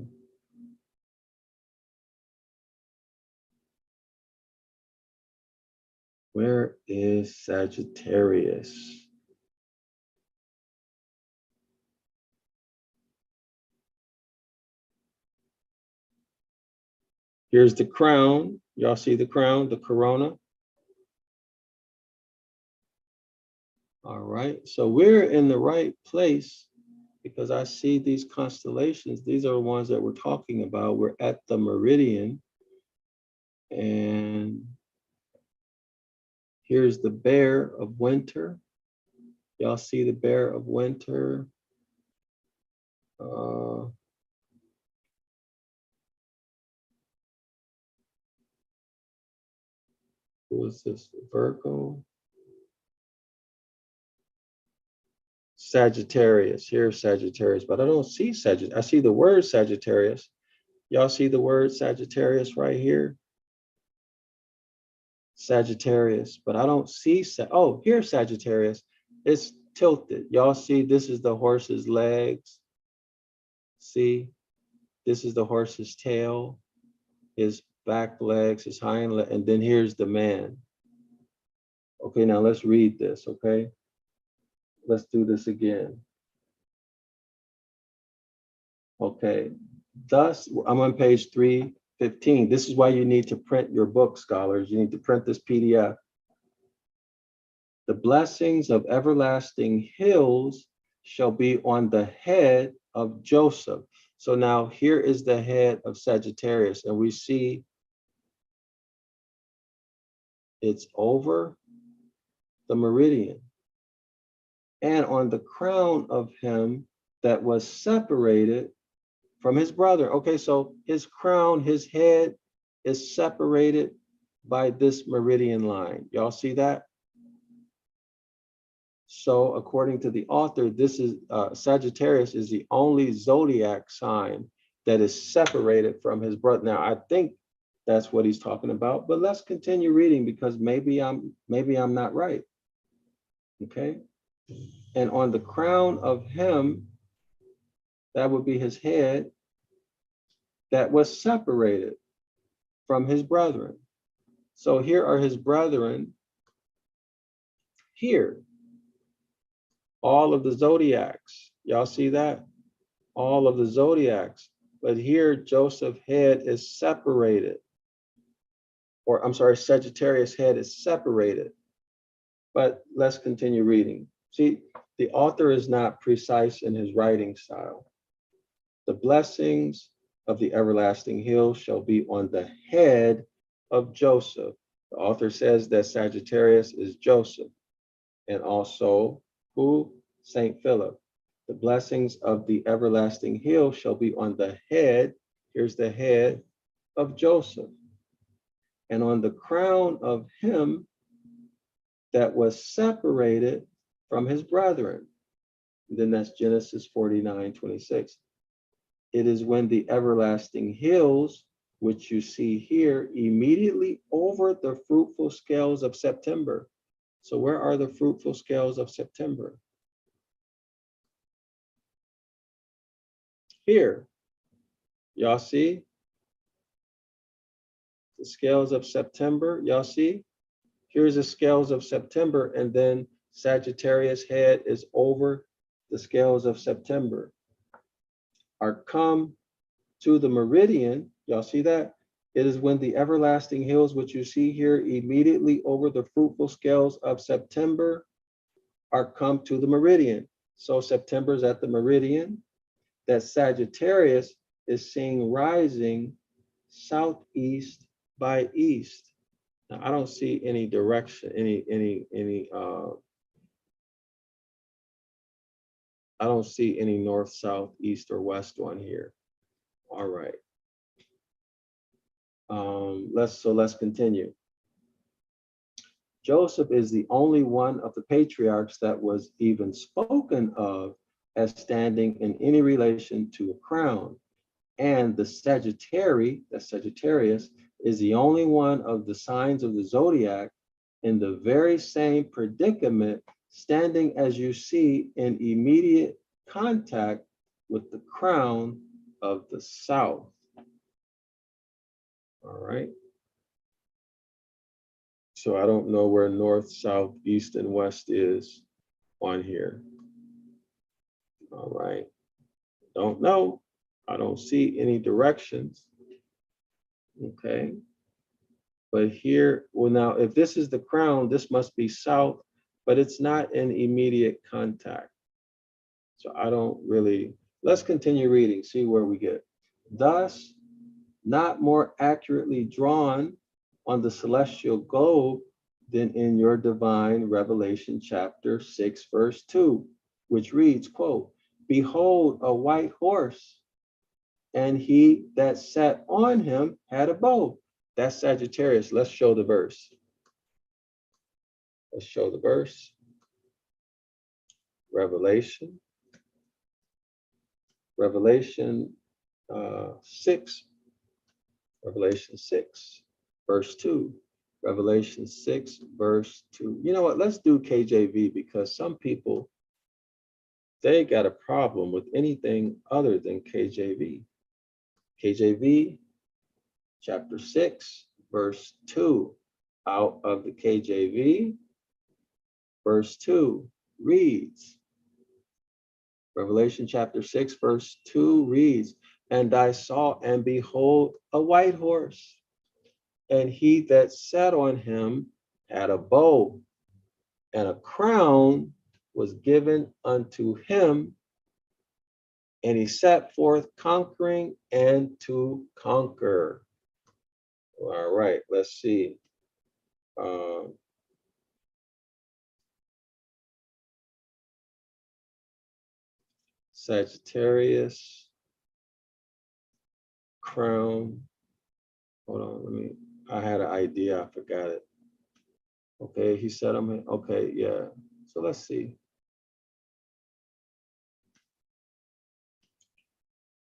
Where is Sagittarius? Here's the crown. Y'all see the crown, the corona? All right, so we're in the right place because I see these constellations. These are the ones that we're talking about. We're at the meridian. And here's the bear of winter. Y'all see the bear of winter? Who is this? Virgo? Sagittarius. Here's Sagittarius, but I don't see Sagittarius. I see the word Sagittarius. Y'all see the word Sagittarius right here? Sagittarius, but I don't see, oh, here's Sagittarius. It's tilted. Y'all see, this is the horse's legs. See, this is the horse's tail, his back legs, his hind leg, and then here's the man. Okay, now let's read this, okay? Let's do this again. Okay, thus, I'm on page 315. This is why you need to print your book, scholars. You need to print this PDF. The blessings of everlasting hills shall be on the head of Joseph. So now here is the head of Sagittarius, and we see it's over the meridian. And on the crown of him that was separated from his brother. Okay, so his crown, his head is separated by this meridian line. Y'all see that? So according to the author, this is Sagittarius is the only zodiac sign that is separated from his brother. Now, I think that's what he's talking about, but let's continue reading because maybe I'm not right. Okay. And on the crown of him, that would be his head, that was separated from his brethren. So here are his brethren here. All of the zodiacs. Y'all see that? All of the zodiacs. But here Joseph's head is separated. Or I'm sorry, Sagittarius' head is separated. But let's continue reading. See, the author is not precise in his writing style. The blessings of the everlasting hill shall be on the head of Joseph. The author says that Sagittarius is Joseph, and also who? Saint Philip. The blessings of the everlasting hill shall be on the head, here's the head of Joseph, and on the crown of him that was separated from his brethren. And then that's Genesis 49:26. It is when the everlasting hills, which you see here, immediately over the fruitful scales of September. So where are the fruitful scales of September? Here. Y'all see? The scales of September, y'all see? Here's the scales of September, and then Sagittarius' head is over the scales of September. Are come to the meridian, y'all see that? It is when the everlasting hills, which you see here, immediately over the fruitful scales of September, are come to the meridian. So September is at the meridian that Sagittarius is seeing rising southeast by east. Now, I don't see any direction, I don't see any north, south, east, or west one here. All right. Let's continue. Joseph is the only one of the patriarchs that was even spoken of as standing in any relation to a crown. And the Sagittarius, is the only one of the signs of the zodiac in the very same predicament, standing as you see in immediate contact with the crown of the south. All right. So I don't know where north, south, east, and west is on here. All right. Don't know. I don't see any directions. Okay. But here, well, now, if this is the crown, this must be south, but it's not in immediate contact. So I don't really, let's continue reading, see where we get. Thus, not more accurately drawn on the celestial globe than in your divine Revelation chapter 6, verse 2, which reads, quote, behold, a white horse, and he that sat on him had a bow. That's Sagittarius. Let's show the verse. Let's show the verse. Revelation 6, Revelation 6, verse 2. Revelation 6, verse 2. You know what? Let's do KJV because some people, they got a problem with anything other than KJV. KJV, chapter 6, verse 2. Out of the KJV, verse 2 reads, Revelation chapter 6, verse 2 reads, and I saw and behold a white horse, and he that sat on him had a bow, and a crown was given unto him, and he set forth conquering and to conquer. All right, let's see. Sagittarius crown. Hold on, I had an idea, I forgot it. Okay, he said I'm in, okay, yeah. So let's see.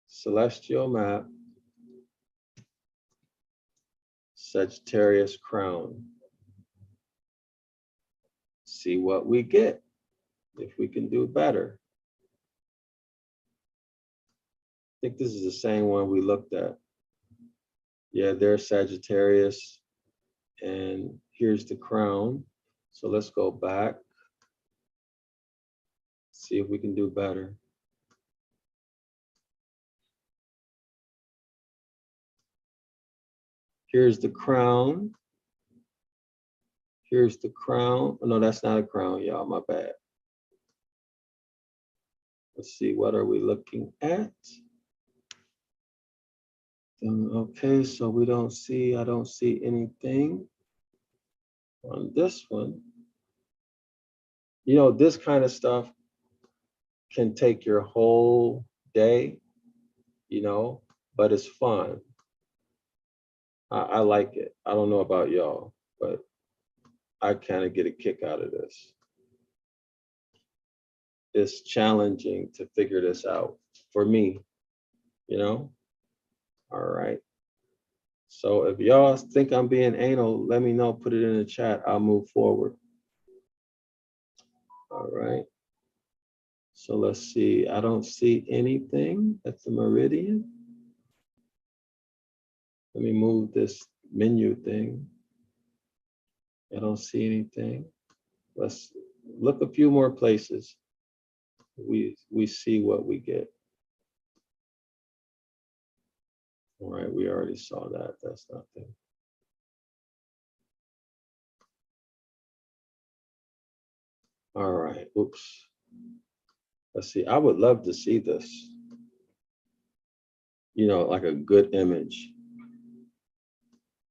Celestial map, Sagittarius crown. See what we get, if we can do better. I think this is the same one we looked at. Yeah, there's Sagittarius, and here's the crown. So let's go back, see if we can do better. Here's the crown. Here's the crown. Oh, no, that's not a crown, y'all, my bad. Let's see, what are we looking at? Okay, so we don't see, I don't see anything on this one. You know, this kind of stuff can take your whole day, you know, but it's fun. I like it. I don't know about y'all, but I kind of get a kick out of this. It's challenging to figure this out for me, you know? All right. So if y'all think I'm being anal, let me know, put it in the chat. I'll move forward. All right. So let's see. I don't see anything at the meridian. Let me move this menu thing. I don't see anything. Let's look a few more places. We see what we get. All right, we already saw that. That's nothing. All right, oops. Let's see, I would love to see this. You know, like a good image.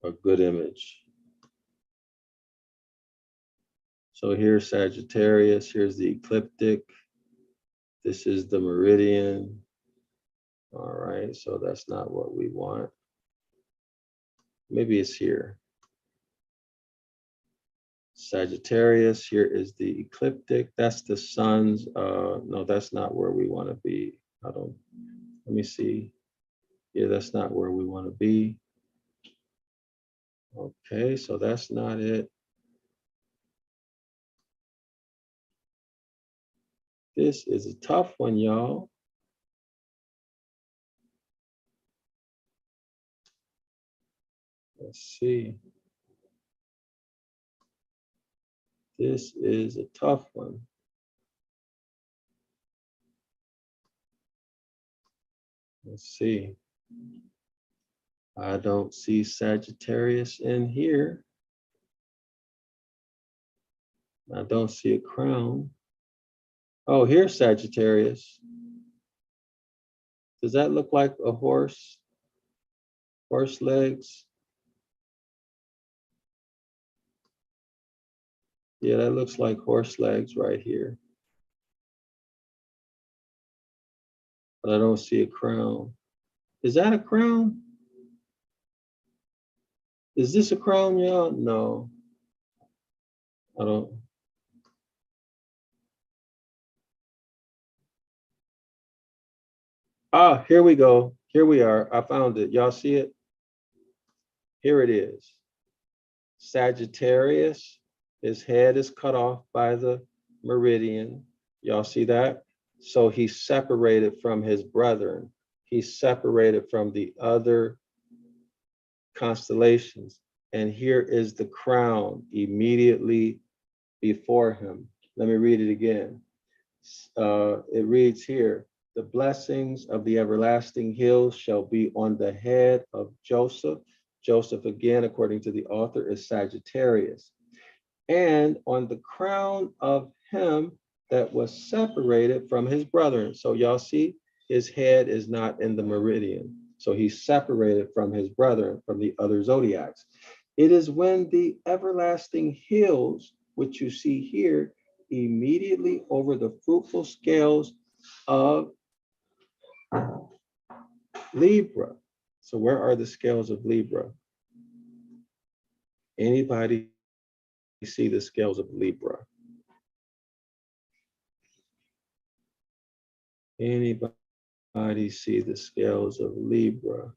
A good image. So here's Sagittarius, here's the ecliptic. This is the meridian. All right, so that's not what we want. Maybe it's here. Sagittarius, here is the ecliptic. That's the sun's, no, that's not where we want to be. Let me see. Yeah, that's not where we want to be. Okay, so that's not it. This is a tough one, y'all. Let's see. This is a tough one. Let's see. I don't see Sagittarius in here. I don't see a crown. Oh, here's Sagittarius. Does that look like a horse? Horse legs? Yeah, that looks like horse legs right here. But I don't see a crown. Is that a crown? Is this a crown, y'all? No. I don't. Ah, here we go. Here we are. I found it. Y'all see it? Here it is. Sagittarius, his head is cut off by the meridian. Y'all see that? So he's separated from his brethren. He's separated from the other constellations. And here is the crown immediately before him. Let me read it again. It reads here, the blessings of the everlasting hills shall be on the head of Joseph. Joseph, again, according to the author, is Sagittarius. And on the crown of him that was separated from his brethren. So y'all see, his head is not in the meridian. So he's separated from his brethren, from the other zodiacs. It is when the everlasting hills, which you see here, immediately over the fruitful scales of Libra. So where are the scales of Libra? Anybody see the scales of Libra? Anybody see the scales of Libra?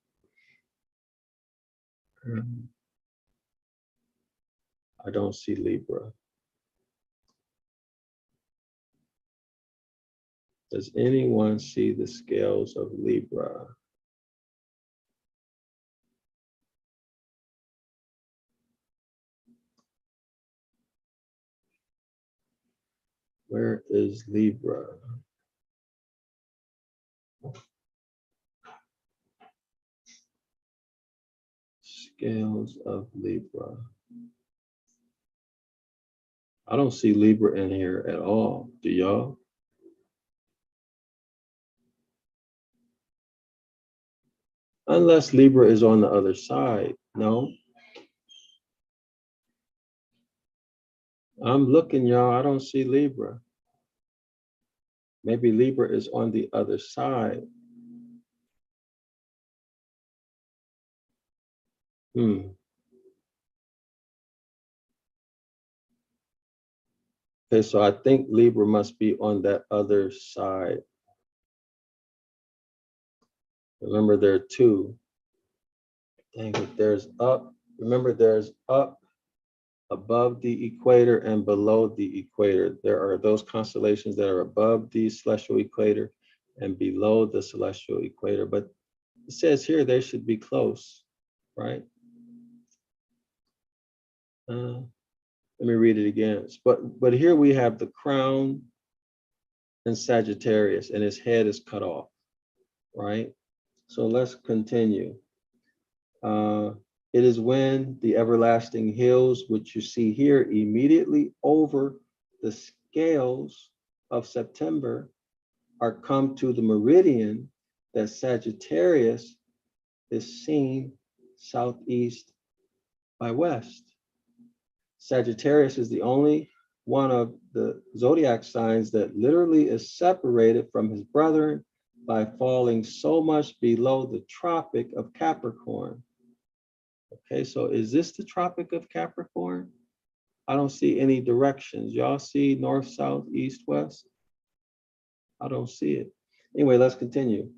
I don't see Libra. Does anyone see the scales of Libra? Where is Libra? Scales of Libra. I don't see Libra in here at all. Do y'all? Unless Libra is on the other side. No. I'm looking, y'all. I don't see Libra. Maybe Libra is on the other side. Okay, so I think Libra must be on that other side. Remember, there are two. Dang it, there's up. Remember, there's up above the equator and below the equator. There are those constellations that are above the celestial equator and below the celestial equator. But it says here they should be close, right? Let me read it again. But here we have the crown and Sagittarius, and his head is cut off, right? So let's continue. It is when the everlasting hills, which you see here immediately over the scales of September, are come to the meridian that Sagittarius is seen southeast by west. Sagittarius is the only one of the zodiac signs that literally is separated from his brethren by falling so much below the Tropic of Capricorn. Okay, so is this the Tropic of Capricorn? I don't see any directions. Y'all see north, south, east, west? I don't see it. Anyway, let's continue.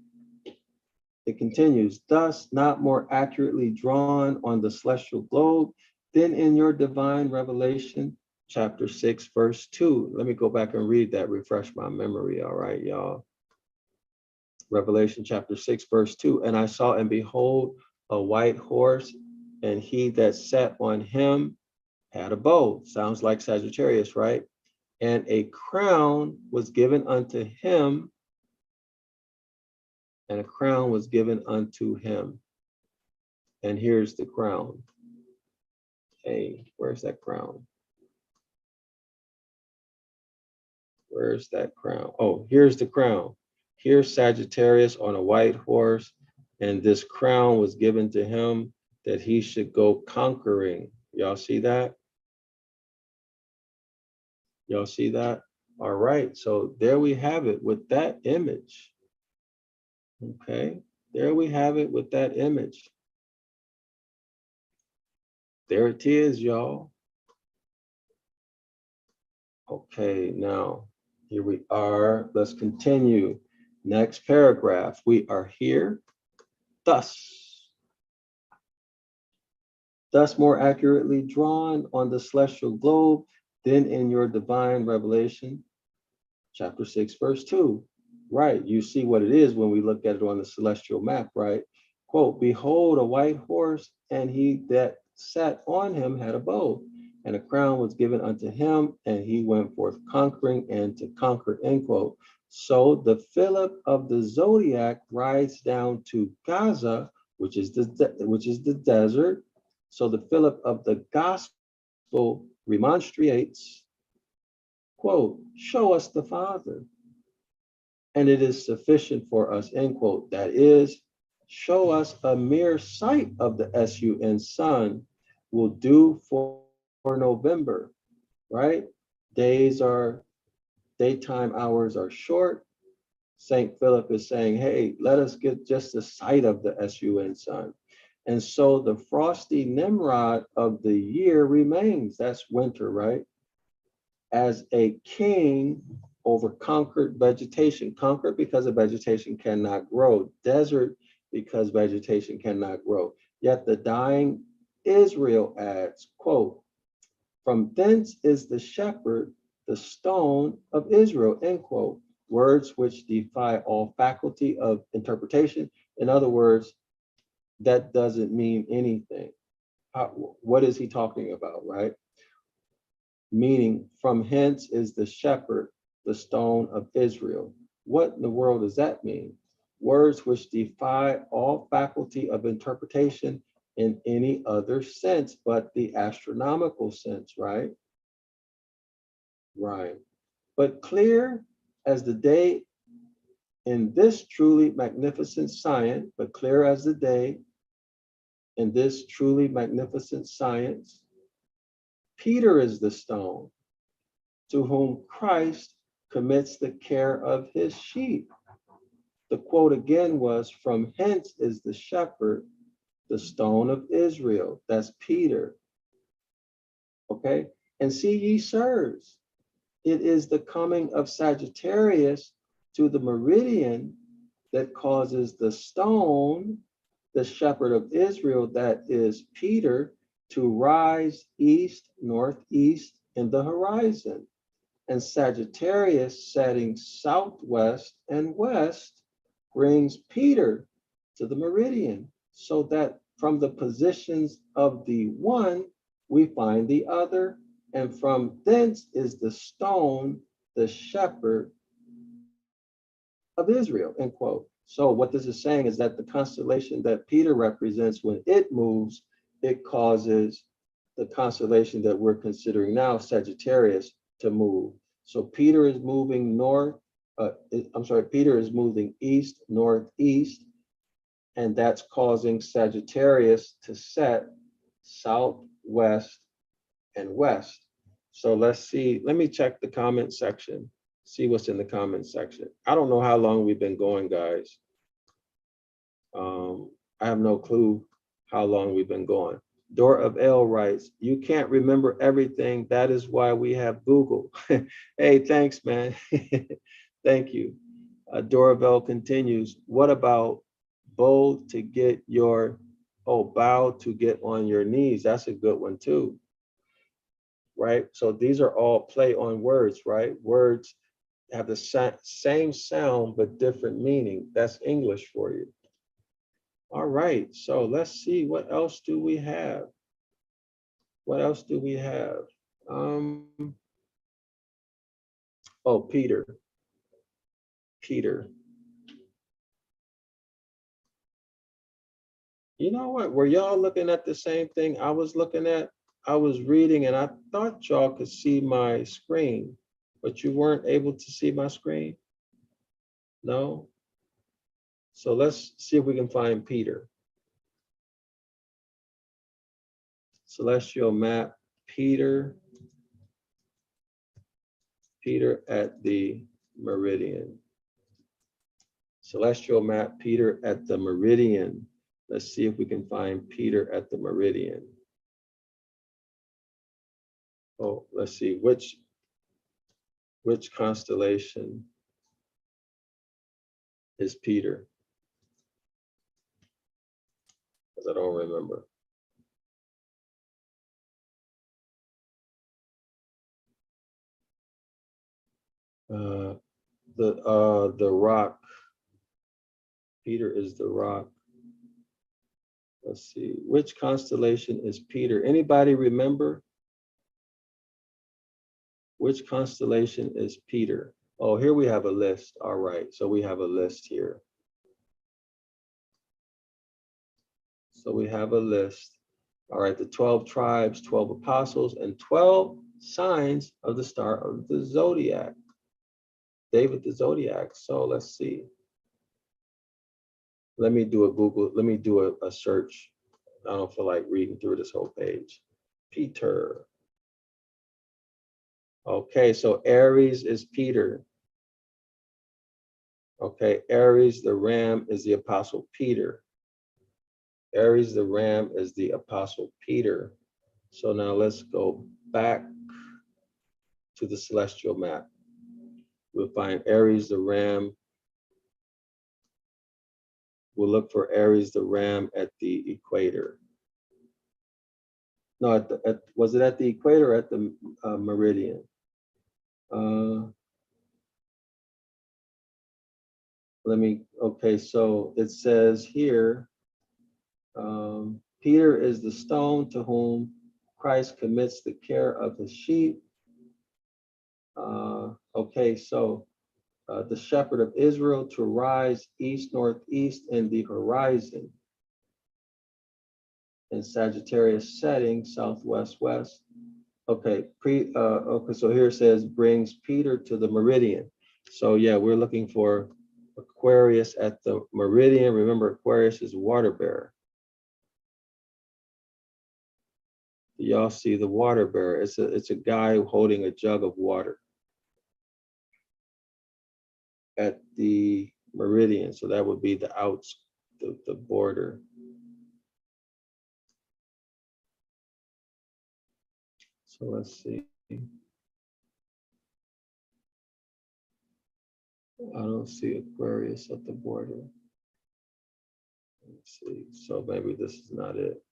It continues, thus not more accurately drawn on the celestial globe than in your divine revelation, chapter 6, verse 2. Let me go back and read that, refresh my memory, all right, y'all. Revelation chapter 6, verse 2. And I saw and behold a white horse, and he that sat on him had a bow. Sounds like Sagittarius, right? And a crown was given unto him. And a crown was given unto him. And here's the crown. Hey, where's that crown? Where's that crown? Oh, here's the crown. Here's Sagittarius on a white horse, and this crown was given to him that he should go conquering. Y'all see that? Y'all see that? All right, so there we have it with that image. Okay, there we have it with that image. There it is, y'all. Okay, now here we are. Let's continue. Next paragraph. We are here. Thus more accurately drawn on the celestial globe than in your divine revelation, chapter 6, verse 2. Right, you see what it is when we look at it on the celestial map, right? Quote, behold, a white horse, and he that sat on him had a bow, and a crown was given unto him, and he went forth conquering and to conquer, end quote. So the Philip of the zodiac rides down to Gaza, which is the desert. So the Philip of the gospel remonstrates, quote, show us the Father, and it is sufficient for us, end quote. That is, show us a mere sight of the sun sun will do for November, right? Daytime hours are short, St. Philip is saying, hey, let us get just a sight of the sun sun. And so the frosty Nimrod of the year remains. That's winter, right? As a king over conquered vegetation. Conquered because the vegetation cannot grow. Desert because vegetation cannot grow. Yet the dying Israel adds, quote, from thence is the shepherd, the stone of Israel, end quote. Words which defy all faculty of interpretation. In other words, that doesn't mean anything. What is he talking about, right? Meaning, from hence is the shepherd, the stone of Israel. What in the world does that mean? Words which defy all faculty of interpretation in any other sense but the astronomical sense, right? Right. But clear as the day in this truly magnificent science, but clear as the day in this truly magnificent science, Peter is the stone to whom Christ commits the care of his sheep. The quote again was, from hence is the shepherd, the stone of Israel. That's Peter. Okay. And see ye, sirs, it is the coming of Sagittarius to the meridian that causes the stone, the shepherd of Israel, that is Peter, to rise east, northeast in the horizon. And Sagittarius setting southwest and west brings Peter to the meridian, so that from the positions of the one, we find the other, and from thence is the stone, the shepherd of Israel, end quote. So what this is saying is that the constellation that Peter represents, when it moves, it causes the constellation that we're considering now, Sagittarius, to move. So Peter is moving Peter is moving east, northeast, and that's causing Sagittarius to set southwest and west. So let's see, let me check the comment section, see what's in the comment section. I don't know how long we've been going, guys. I have no clue how long we've been going. Darrell-El writes, you can't remember everything. That is why we have Google. Hey, thanks, man. Thank you. Darrell-El continues, what about bow to get bow to get on your knees? That's a good one too, right? So these are all play on words, right? Words have the same sound, but different meaning. That's English for you. All right, so let's see, what else do we have? What else do we have? Oh, Peter. You know what? Were y'all looking at the same thing I was looking at? I was reading and I thought y'all could see my screen, but you weren't able to see my screen? No? So let's see if we can find Peter. Celestial map, Peter at the meridian. Celestial map, Peter at the meridian. Let's see if we can find Peter at the meridian. Oh, let's see, which constellation is Peter? Because I don't remember. The rock. Peter is the rock. Let's see, which constellation is Peter? Anybody remember? Which constellation is Peter? Oh, here we have a list. All right, so we have a list here. So we have a list. All right, the 12 tribes, 12 apostles, and 12 signs of the star of the zodiac. David the Zodiac. So let's see. Let me do a Google, let me do a search. I don't feel like reading through this whole page. Peter. Okay, so Aries is Peter. Okay, Aries, the ram, is the Apostle Peter. Aries, the ram, is the Apostle Peter. So now let's go back to the celestial map. We'll find Aries, the ram. We'll look for Aries, the ram, at the equator. No, was it at the equator or at the meridian? Okay, so it says here, Peter is the stone to whom Christ commits the care of his sheep. Okay, so the shepherd of Israel to rise east, northeast in the horizon. In Sagittarius setting, southwest, west. Okay, okay, so here it says brings Peter to the meridian. So yeah, we're looking for Aquarius at the meridian. Remember, Aquarius is water bearer. Y'all see the water bearer? It's a guy holding a jug of water at the meridian. So that would be the border. So let's see. I don't see Aquarius at the border. Let's see. So maybe this is not it.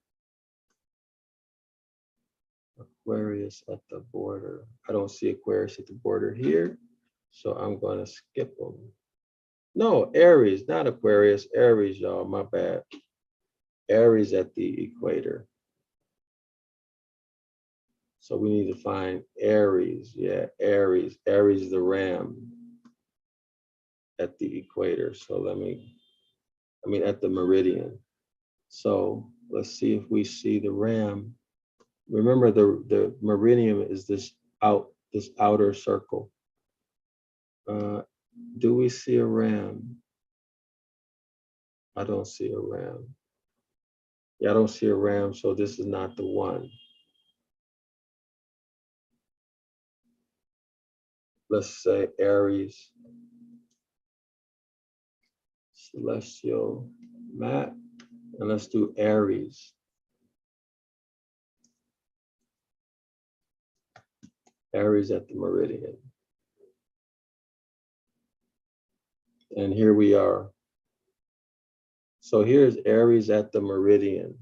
Aquarius at the border. I don't see Aquarius at the border here. So I'm going to skip them. No, Aries, not Aquarius. Aries, y'all, my bad. Aries at the equator. So we need to find Aries. Yeah, Aries. Aries the ram at the equator. So at the meridian. So let's see if we see the ram. Remember, the meridian is this outer circle. Do we see a ram? I don't see a ram. Yeah, I don't see a ram, so this is not the one. Let's say Aries. Celestial map. And let's do Aries. Aries at the meridian. And here we are. So here's Aries at the meridian.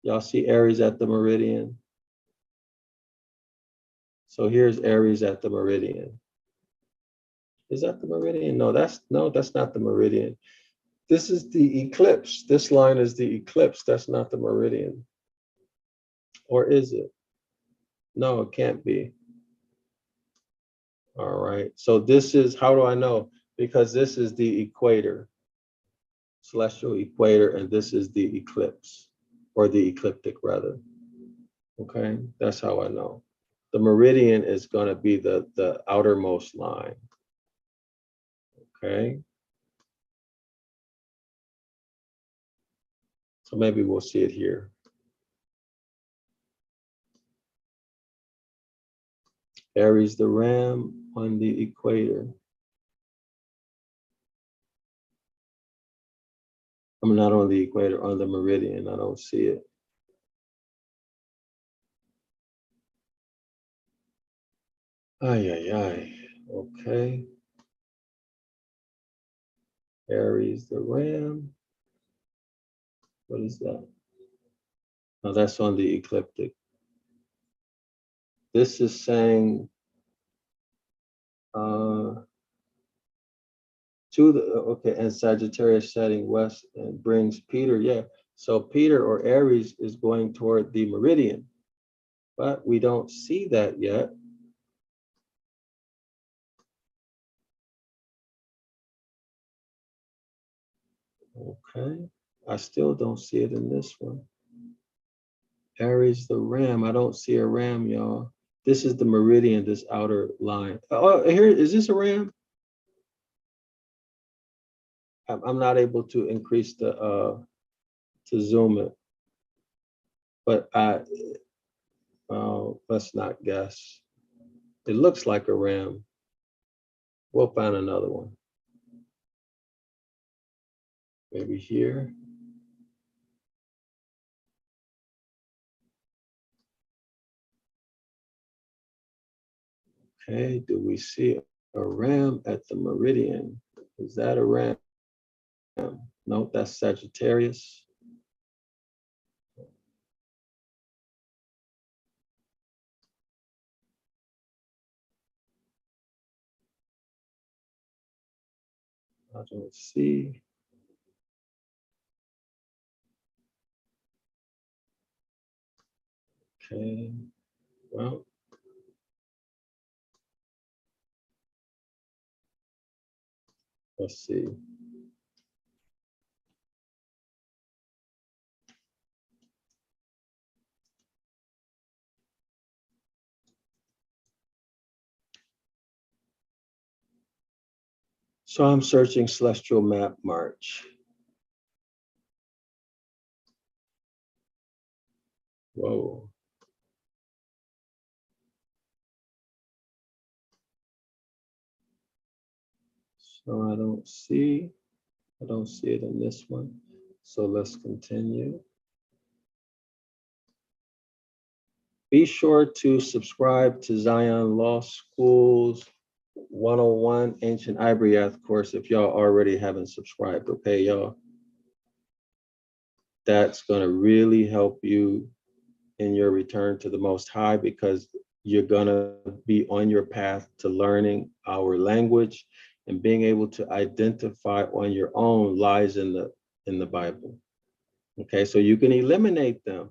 Y'all see Aries at the meridian? So here's Aries at the meridian. Is that the meridian? No, that's not the meridian. This is the eclipse. This line is the eclipse. That's not the meridian. Or is it? No, it can't be. All right. So this is, how do I know? Because this is the equator, celestial equator, and this is the eclipse, or the ecliptic rather. Okay, that's how I know. The meridian is going to be the outermost line. Okay. So maybe we'll see it here. Aries the ram on the equator. I'm not on the equator, on the meridian. I don't see it. Ay. Okay. Aries the ram. What is that? Oh, that's on the ecliptic. This is saying and Sagittarius setting west and brings Peter. Yeah. So Peter or Aries is going toward the meridian, but we don't see that yet. Okay. I still don't see it in this one. Aries the ram. I don't see a ram, y'all. This is the meridian, this outer line. Oh, here, is this a ram? I'm not able to increase to zoom it. But let's not guess. It looks like a ram. We'll find another one. Maybe here. Okay, do we see a ram at the meridian? Is that a ram? No, that's Sagittarius. I don't see. Okay, well, let's see. So I'm searching celestial map March. Whoa. So I don't see it in this one. So let's continue. Be sure to subscribe to Zion Law School's 101 Ancient Ibaryath course if y'all already haven't subscribed, okay, y'all? That's going to really help you in your return to the Most High, because you're going to be on your path to learning our language and being able to identify on your own lies in the Bible. Okay, so you can eliminate them.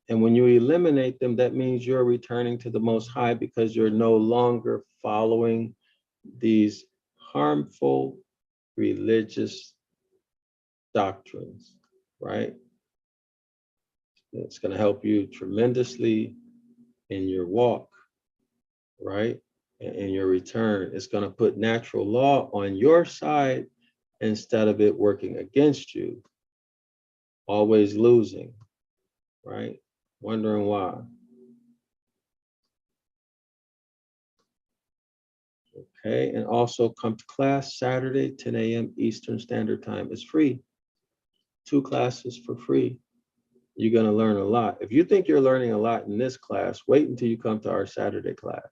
And when you eliminate them, that means you're returning to the Most High, because you're no longer following these harmful religious doctrines, right? It's going to help you tremendously in your walk, right? And in your return. It's going to put natural law on your side instead of it working against you, always losing, right? Wondering why. Okay, and also come to class Saturday, 10 a.m. Eastern Standard Time. It's free. 2 classes for free. You're going to learn a lot. If you think you're learning a lot in this class, wait until you come to our Saturday class.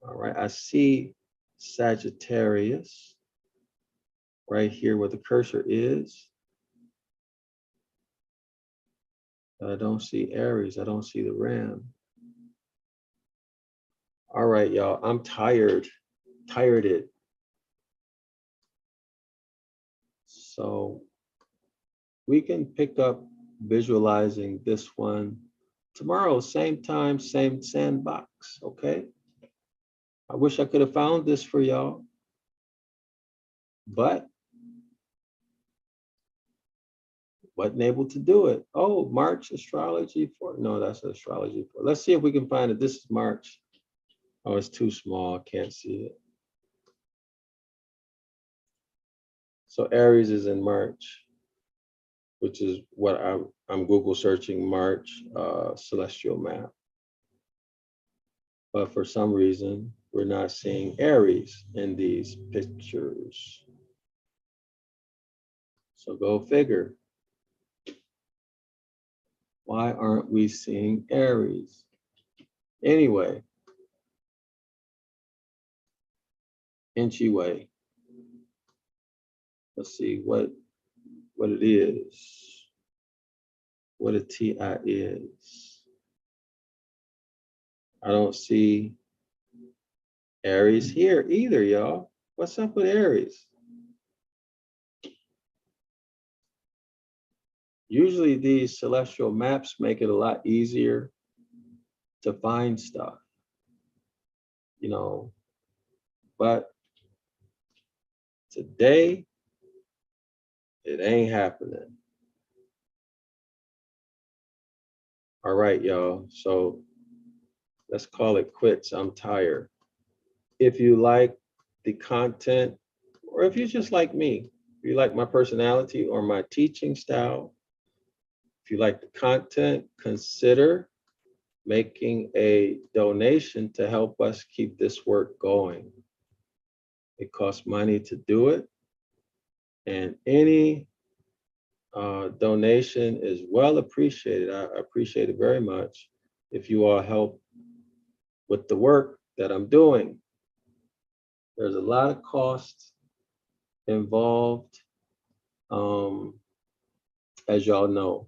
All right, I see Sagittarius right here where the cursor is. I don't see Aries. I don't see the ram. All right, y'all, I'm tired. Tireded. So we can pick up visualizing this one tomorrow, same time, same sandbox, okay? I wish I could have found this for y'all, but wasn't able to do it. Oh, March astrology for, no, that's astrology for. Let's see if we can find it. This is March. Oh, it's too small, I can't see it. So Aries is in March, which is what I'm Google searching March celestial map. But for some reason, we're not seeing Aries in these pictures. So go figure. Why aren't we seeing Aries? Anyway, Inchy way. Let's see what it is, what a TI is. I don't see Aries here either, y'all. What's up with Aries? Usually these celestial maps make it a lot easier to find stuff, you know, but today it ain't happening. All right, y'all. So let's call it quits. I'm tired. If you like the content, or if you just like me, if you like my personality or my teaching style, if you like the content, consider making a donation to help us keep this work going. It costs money to do it. And any donation is well appreciated. I appreciate it very much if you all help with the work that I'm doing. There's a lot of costs involved, as y'all know.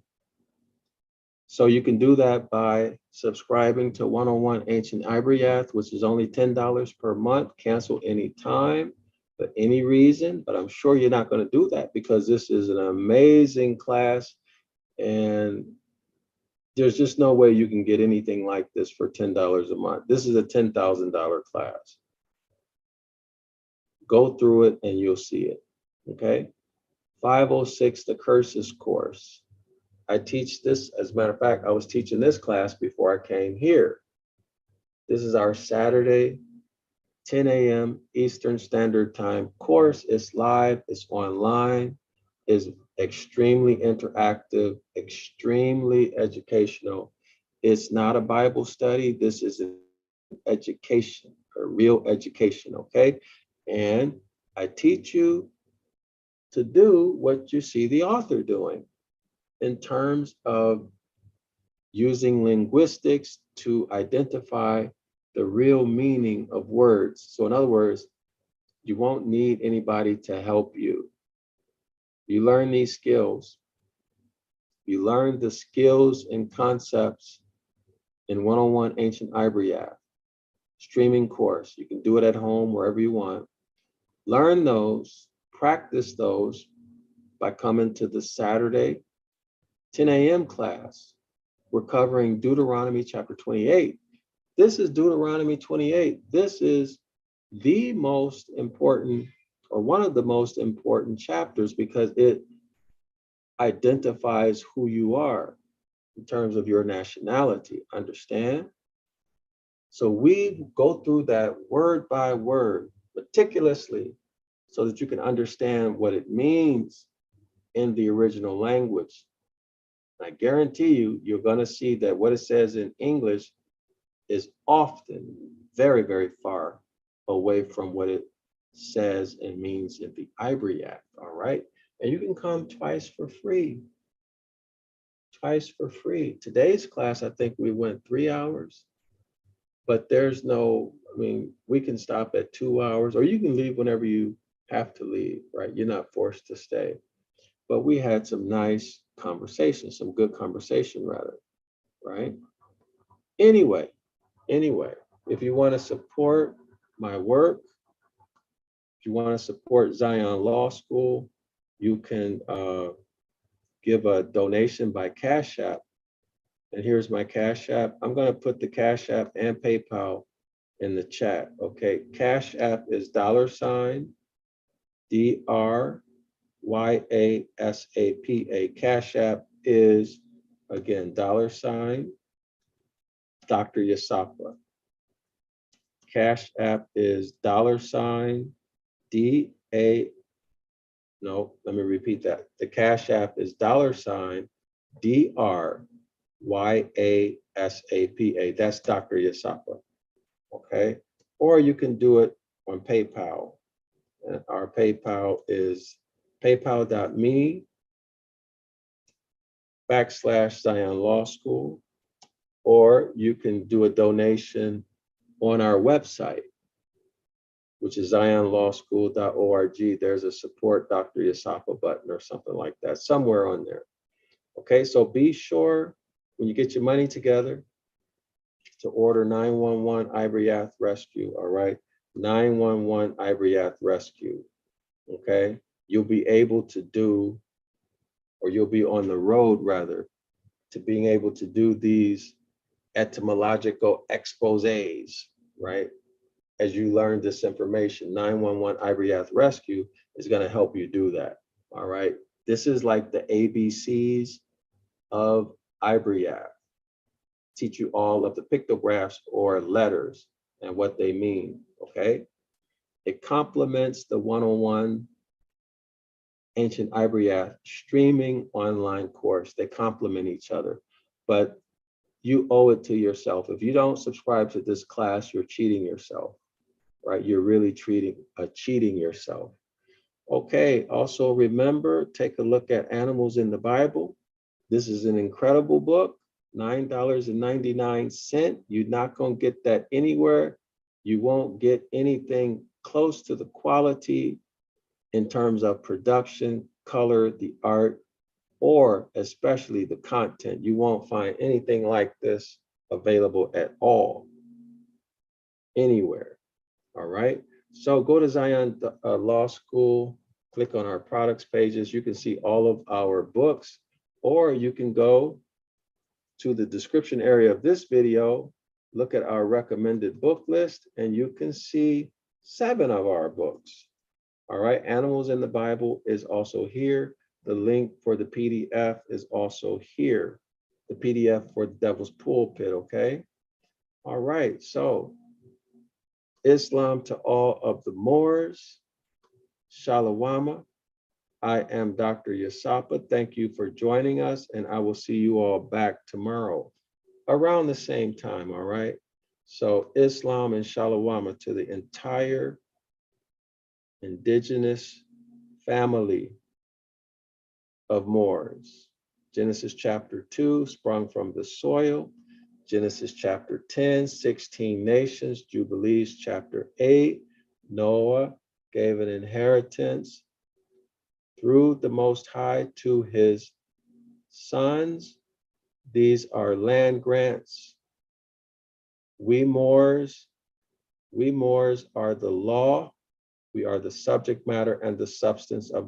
So you can do that by subscribing to 101 Ancient Ibaryath, which is only $10 per month. Cancel anytime for any reason, but I'm sure you're not going to do that because this is an amazing class and there's just no way you can get anything like this for $10 a month. This is a $10,000 class. Go through it and you'll see it, okay? 506, the Curses course. I teach this, as a matter of fact, I was teaching this class before I came here. This is our Saturday, 10 a.m. Eastern Standard Time course. It's live, it's online, it's extremely interactive, extremely educational. It's not a Bible study. This is an education, a real education, okay? And I teach you to do what you see the author doing in terms of using linguistics to identify the real meaning of words. So in other words, you won't need anybody to help you. You learn these skills. You learn the skills and concepts in 101 Ancient Ibaryath streaming course. You can do it at home, wherever you want. Learn those, practice those by coming to the Saturday 10 a.m. class. We're covering Deuteronomy Chapter 28. This is Deuteronomy 28. This is the most important, or one of the most important chapters, because it identifies who you are in terms of your nationality. Understand? So we go through that word by word meticulously so that you can understand what it means in the original language. I guarantee you, you're going to see that what it says in English is often very, very far away from what it says and means in the Ibaryath, all right? And you can come twice for free. Twice for free. Today's class, I think we went 3 hours, but there's no, I mean, we can stop at 2 hours, or you can leave whenever you have to leave, right? You're not forced to stay. But we had some nice conversation, some good conversation rather, right? Anyway, if you want to support my work, if you want to support Zion Law School, you can give a donation by Cash App. And here's my Cash App. I'm going to put the Cash App and PayPal in the chat, okay? Cash App is $DRYASAPA. Cash App is, again, $Dr. Yasapa. Cash App is no, let me repeat that. The Cash App is $DRYASAPA. That's Dr. Yasapa, okay? Or you can do it on PayPal. And our PayPal is paypal.me/Zion Law School, or you can do a donation on our website, which is zionlawschool.org. There's a support Dr. Yasapa button or something like that, somewhere on there. Okay, so be sure when you get your money together to order 911 Ibaryath Rescue, all right? 911 Ibaryath Rescue, okay? You'll be able to do, or you'll be on the road rather, to being able to do these etymological exposés, right? As you learn this information, 911 Ibaryath Rescue is going to help you do that, all right? This is like the ABCs of Ibaryath. Teach you all of the pictographs or letters and what they mean, okay? It complements the 101 Ancient Ibaryath streaming online course. They complement each other, but you owe it to yourself. If you don't subscribe to this class, you're cheating yourself, right? You're really cheating yourself. Okay, also remember, take a look at Animals in the Bible. This is an incredible book, $9.99. You're not going to get that anywhere. You won't get anything close to the quality in terms of production, color, the art, or especially the content. You won't find anything like this available at all, anywhere. All right. So go to Zion Law School, click on our products pages. You can see all of our books, or you can go to the description area of this video, look at our recommended book list, and you can see 7 of our books. All right. Animals in the Bible is also here. The link for the PDF is also here. The PDF for the Devil's Pulpit. Okay. All right. So Islam to all of the Moors. Shalawama. I am Dr. Dryasapa. Thank you for joining us, and I will see you all back tomorrow around the same time, all right? So Islam and Shalawama to the entire indigenous family of Moors. Genesis chapter 2, sprung from the soil. Genesis chapter 10, 16 nations. Jubilees chapter 8, Noah gave an inheritance through the Most High to his sons. These are land grants. We Moors are the law. We are the subject matter and the substance of